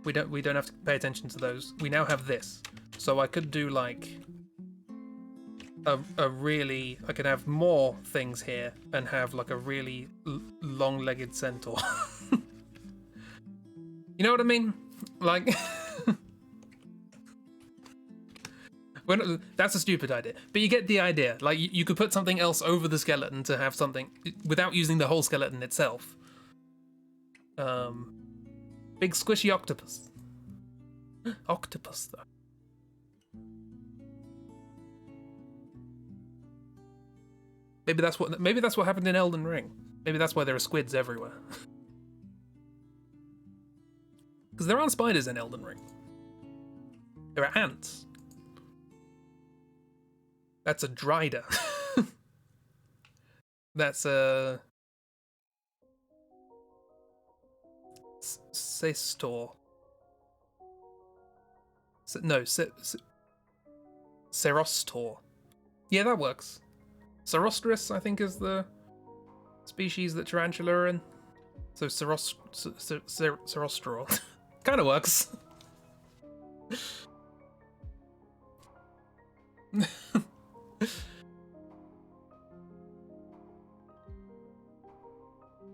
We don't have to pay attention to those. We now have this. So I could do like I could have more things here and have like a really long-legged centaur. You know what I mean? Like that's a stupid idea, but you get the idea. Like you could put something else over the skeleton to have something without using the whole skeleton itself. Big squishy octopus. Octopus though. Maybe that's what happened in Elden Ring. Maybe that's why there are squids everywhere. Because there aren't spiders in Elden Ring. There are ants. That's a drider. That's a Sestor. No, Cerostor. Yeah, that works. Cerostris, I think, is the species that tarantula are in. So Cerostro. Kind of works.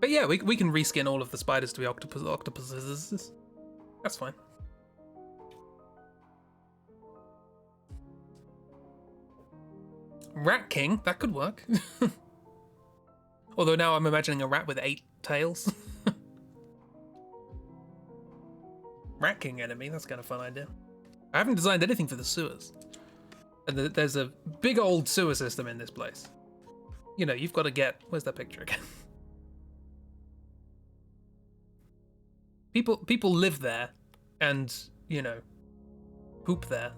But yeah, we can reskin all of the spiders to be octopuses. That's fine. Rat King, that could work. Although now I'm imagining a rat with 8 tails. Rat King enemy, that's kind of a fun idea. I haven't designed anything for the sewers. And there's a big old sewer system in this place. You know, you've got to get... Where's that picture again? People live there and, you know, poop there.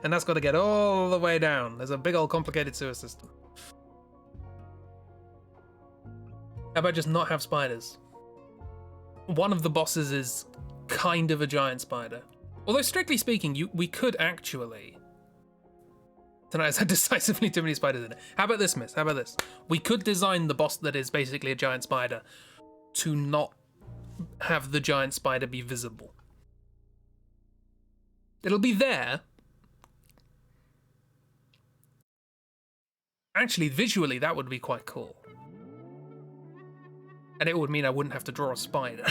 And that's got to get all the way down. There's a big old complicated sewer system. How about just not have spiders? One of the bosses is kind of a giant spider. Although, strictly speaking, we could actually... Tonight has had decisively too many spiders in it. How about this, miss? How about this? We could design the boss that is basically a giant spider to not have the giant spider be visible. It'll be there. Actually, visually, that would be quite cool. And it would mean I wouldn't have to draw a spider.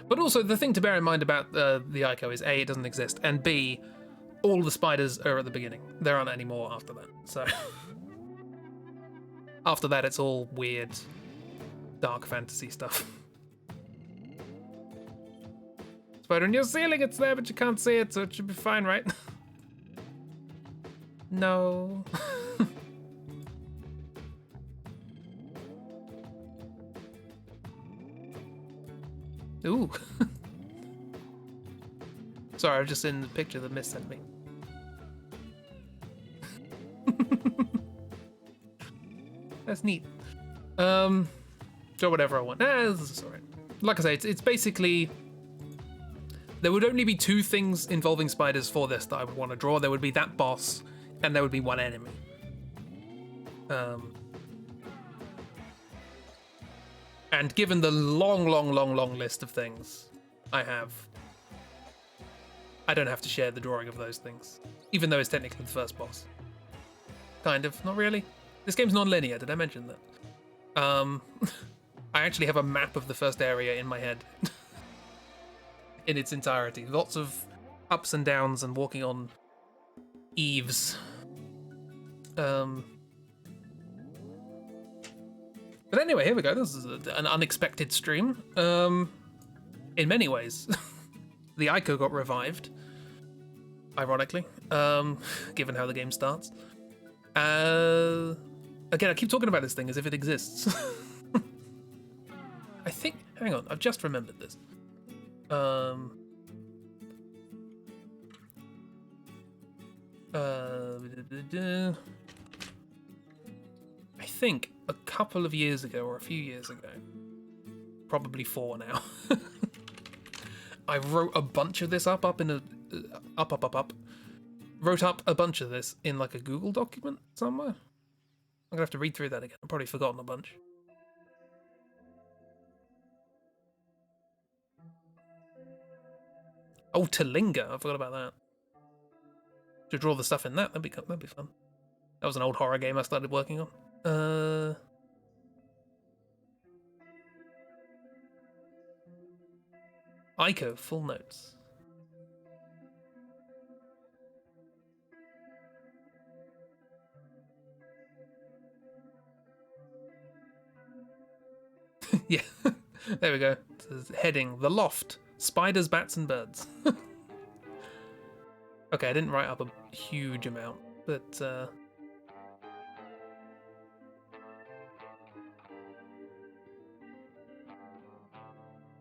But also, the thing to bear in mind about the Ico is A, it doesn't exist, and B, all the spiders are at the beginning. There aren't any more after that, so... After that, it's all weird, dark fantasy stuff. Spider in your ceiling, it's there, but you can't see it, so it should be fine, right? No. Ooh. Sorry, I've just seen the picture that Miss sent me. That's neat. Do whatever I want. This is alright. Like I say, it's basically... There would only be 2 things involving spiders for this that I would want to draw. There would be that boss, and there would be 1 enemy. And given the long list of things I have, I don't have to share the drawing of those things, even though it's technically the first boss. Kind of, not really. This game's non-linear, did I mention that? I actually have a map of the first area in my head. In its entirety. Lots of ups and downs and walking on eaves. But anyway, here we go. This is an unexpected stream. In many ways. The Ico got revived. Ironically. Given how the game starts. Again, I keep talking about this thing as if it exists. I think... Hang on, I've just remembered this. I think a couple of years ago, or a few years ago, probably 4 now, I wrote a bunch of this up in a... Wrote up a bunch of this in like a Google document somewhere. I'm gonna have to read through that again. I've probably forgotten a bunch. Oh, Talinga. I forgot about that. To draw the stuff in that, that'd be fun. That was an old horror game I started working on. Ico, full notes. Yeah, there we go. Heading, the loft. Spiders, bats, and birds. Okay, I didn't write up a huge amount, but...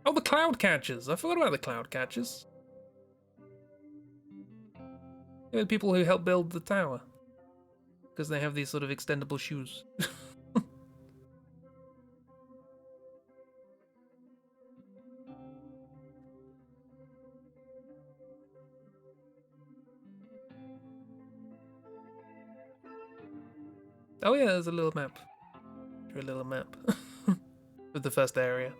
Oh, the cloud catchers! I forgot about the cloud catchers. They're the people who help build the tower. Because they have these sort of extendable shoes. Oh yeah, there's a little map. A little map. With the first area.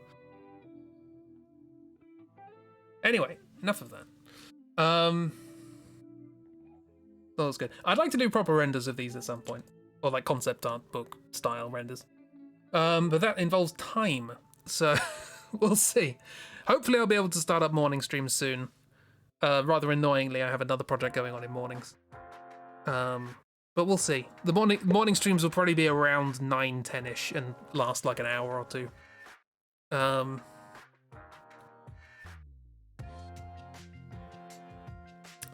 Anyway, enough of that. That was good. I'd like to do proper renders of these at some point. Or like concept art book style renders. But that involves time. So we'll see. Hopefully I'll be able to start up morning streams soon. Rather annoyingly, I have another project going on in mornings. But we'll see. The morning streams will probably be around 9, 10-ish and last like an hour or 2.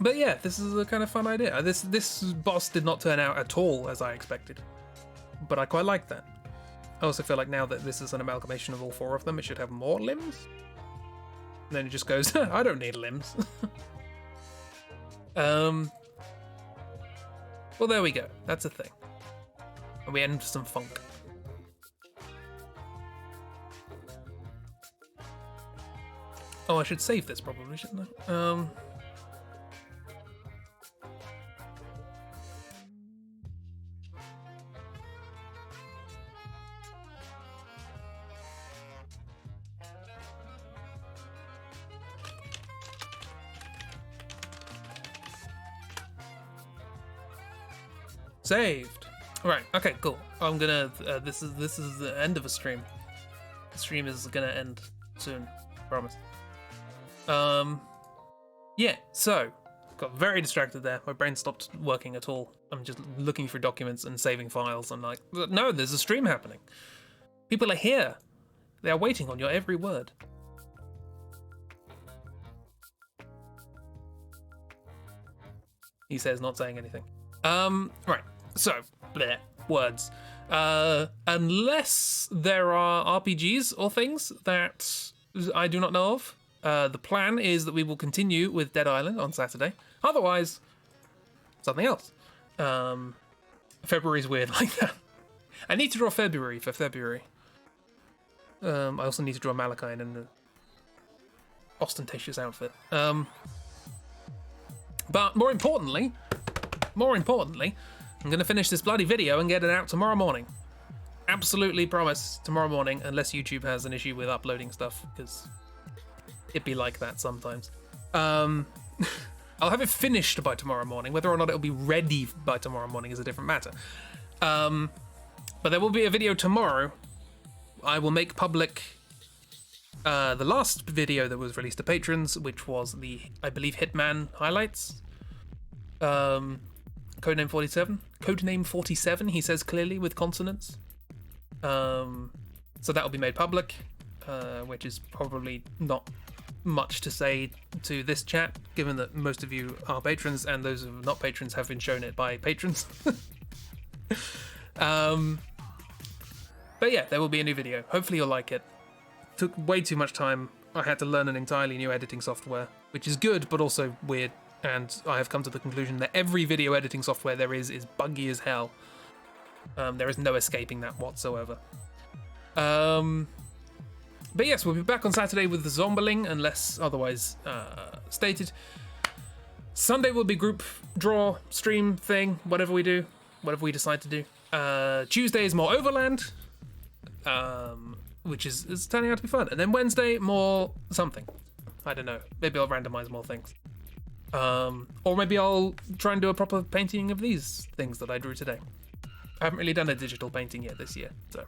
But yeah, this is a kind of fun idea. This boss did not turn out at all as I expected. But I quite like that. I also feel like now that this is an amalgamation of all 4 of them, it should have more limbs. And then it just goes, I don't need limbs. Well, there we go. That's a thing. And we end with some funk. Oh, I should save this probably, shouldn't I? Saved. Right. Okay. Cool. I'm gonna. This is the end of a stream. The stream is gonna end soon. Promise. Yeah. So got very distracted there. My brain stopped working at all. I'm just looking through documents and saving files. I'm like, no, there's a stream happening. People are here. They are waiting on your every word. He says, not saying anything. Right. So, bleh, words. Unless there are RPGs or things that I do not know of, the plan is that we will continue with Dead Island on Saturday. Otherwise, something else. February's weird like that. I need to draw February for February. I also need to draw Malachi in an ostentatious outfit. But more importantly, I'm going to finish this bloody video and get it out tomorrow morning. Absolutely promise tomorrow morning, unless YouTube has an issue with uploading stuff, because it'd be like that sometimes. I'll have it finished by tomorrow morning. Whether or not it'll be ready by tomorrow morning is a different matter. But there will be a video tomorrow. I will make public the last video that was released to patrons, which was the, I believe, Hitman highlights. Codename 47. Codename 47, he says clearly with consonants. So that will be made public, which is probably not much to say to this chat, given that most of you are patrons and those who are not patrons have been shown it by patrons. But yeah, there will be a new video. Hopefully you'll like it. Took way too much time. I had to learn an entirely new editing software, which is good, but also weird. And I have come to the conclusion that every video editing software there is buggy as hell. There is no escaping that whatsoever. But yes, we'll be back on Saturday with the Zombaling, unless otherwise stated. Sunday will be group draw, stream thing, whatever we do, whatever we decide to do. Tuesday is more Overland, which is turning out to be fun. And then Wednesday, more something. I don't know. Maybe I'll randomize more things. Or maybe I'll try and do a proper painting of these things that I drew today. I haven't really done a digital painting yet this year, so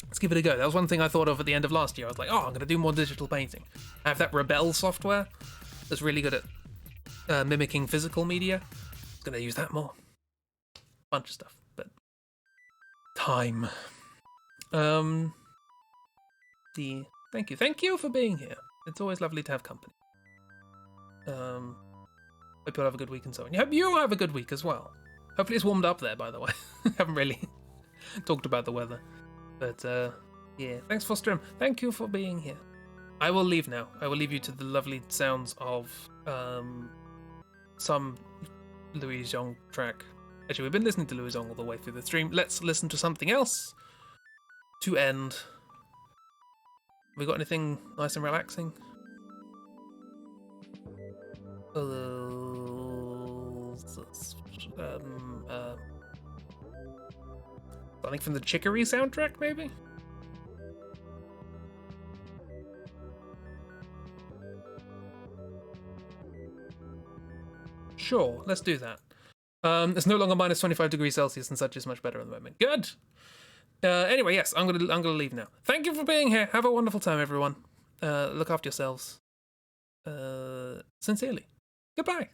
let's give it a go. That was one thing I thought of at the end of last year. I was like, oh, I'm going to do more digital painting. I have that Rebel software that's really good at mimicking physical media. I'm going to use that more. Bunch of stuff, but time. Thank you for being here. It's always lovely to have company. Hope you'll have a good week and so on. I hope you have a good week as well. Hopefully it's warmed up there, by the way. Haven't really talked about the weather. But, yeah. Thanks for stream. Thank you for being here. I will leave now. I will leave you to the lovely sounds of, some Louis Zhong track. Actually, we've been listening to Louis Zhong all the way through the stream. Let's listen to something else to end. We got anything nice and relaxing? Something from the Chicory soundtrack, maybe? Sure, let's do that. It's no longer minus 25 degrees Celsius and such is much better at the moment. Good! Anyway, yes, I'm gonna leave now. Thank you for being here. Have a wonderful time, everyone. Look after yourselves. Sincerely. Goodbye.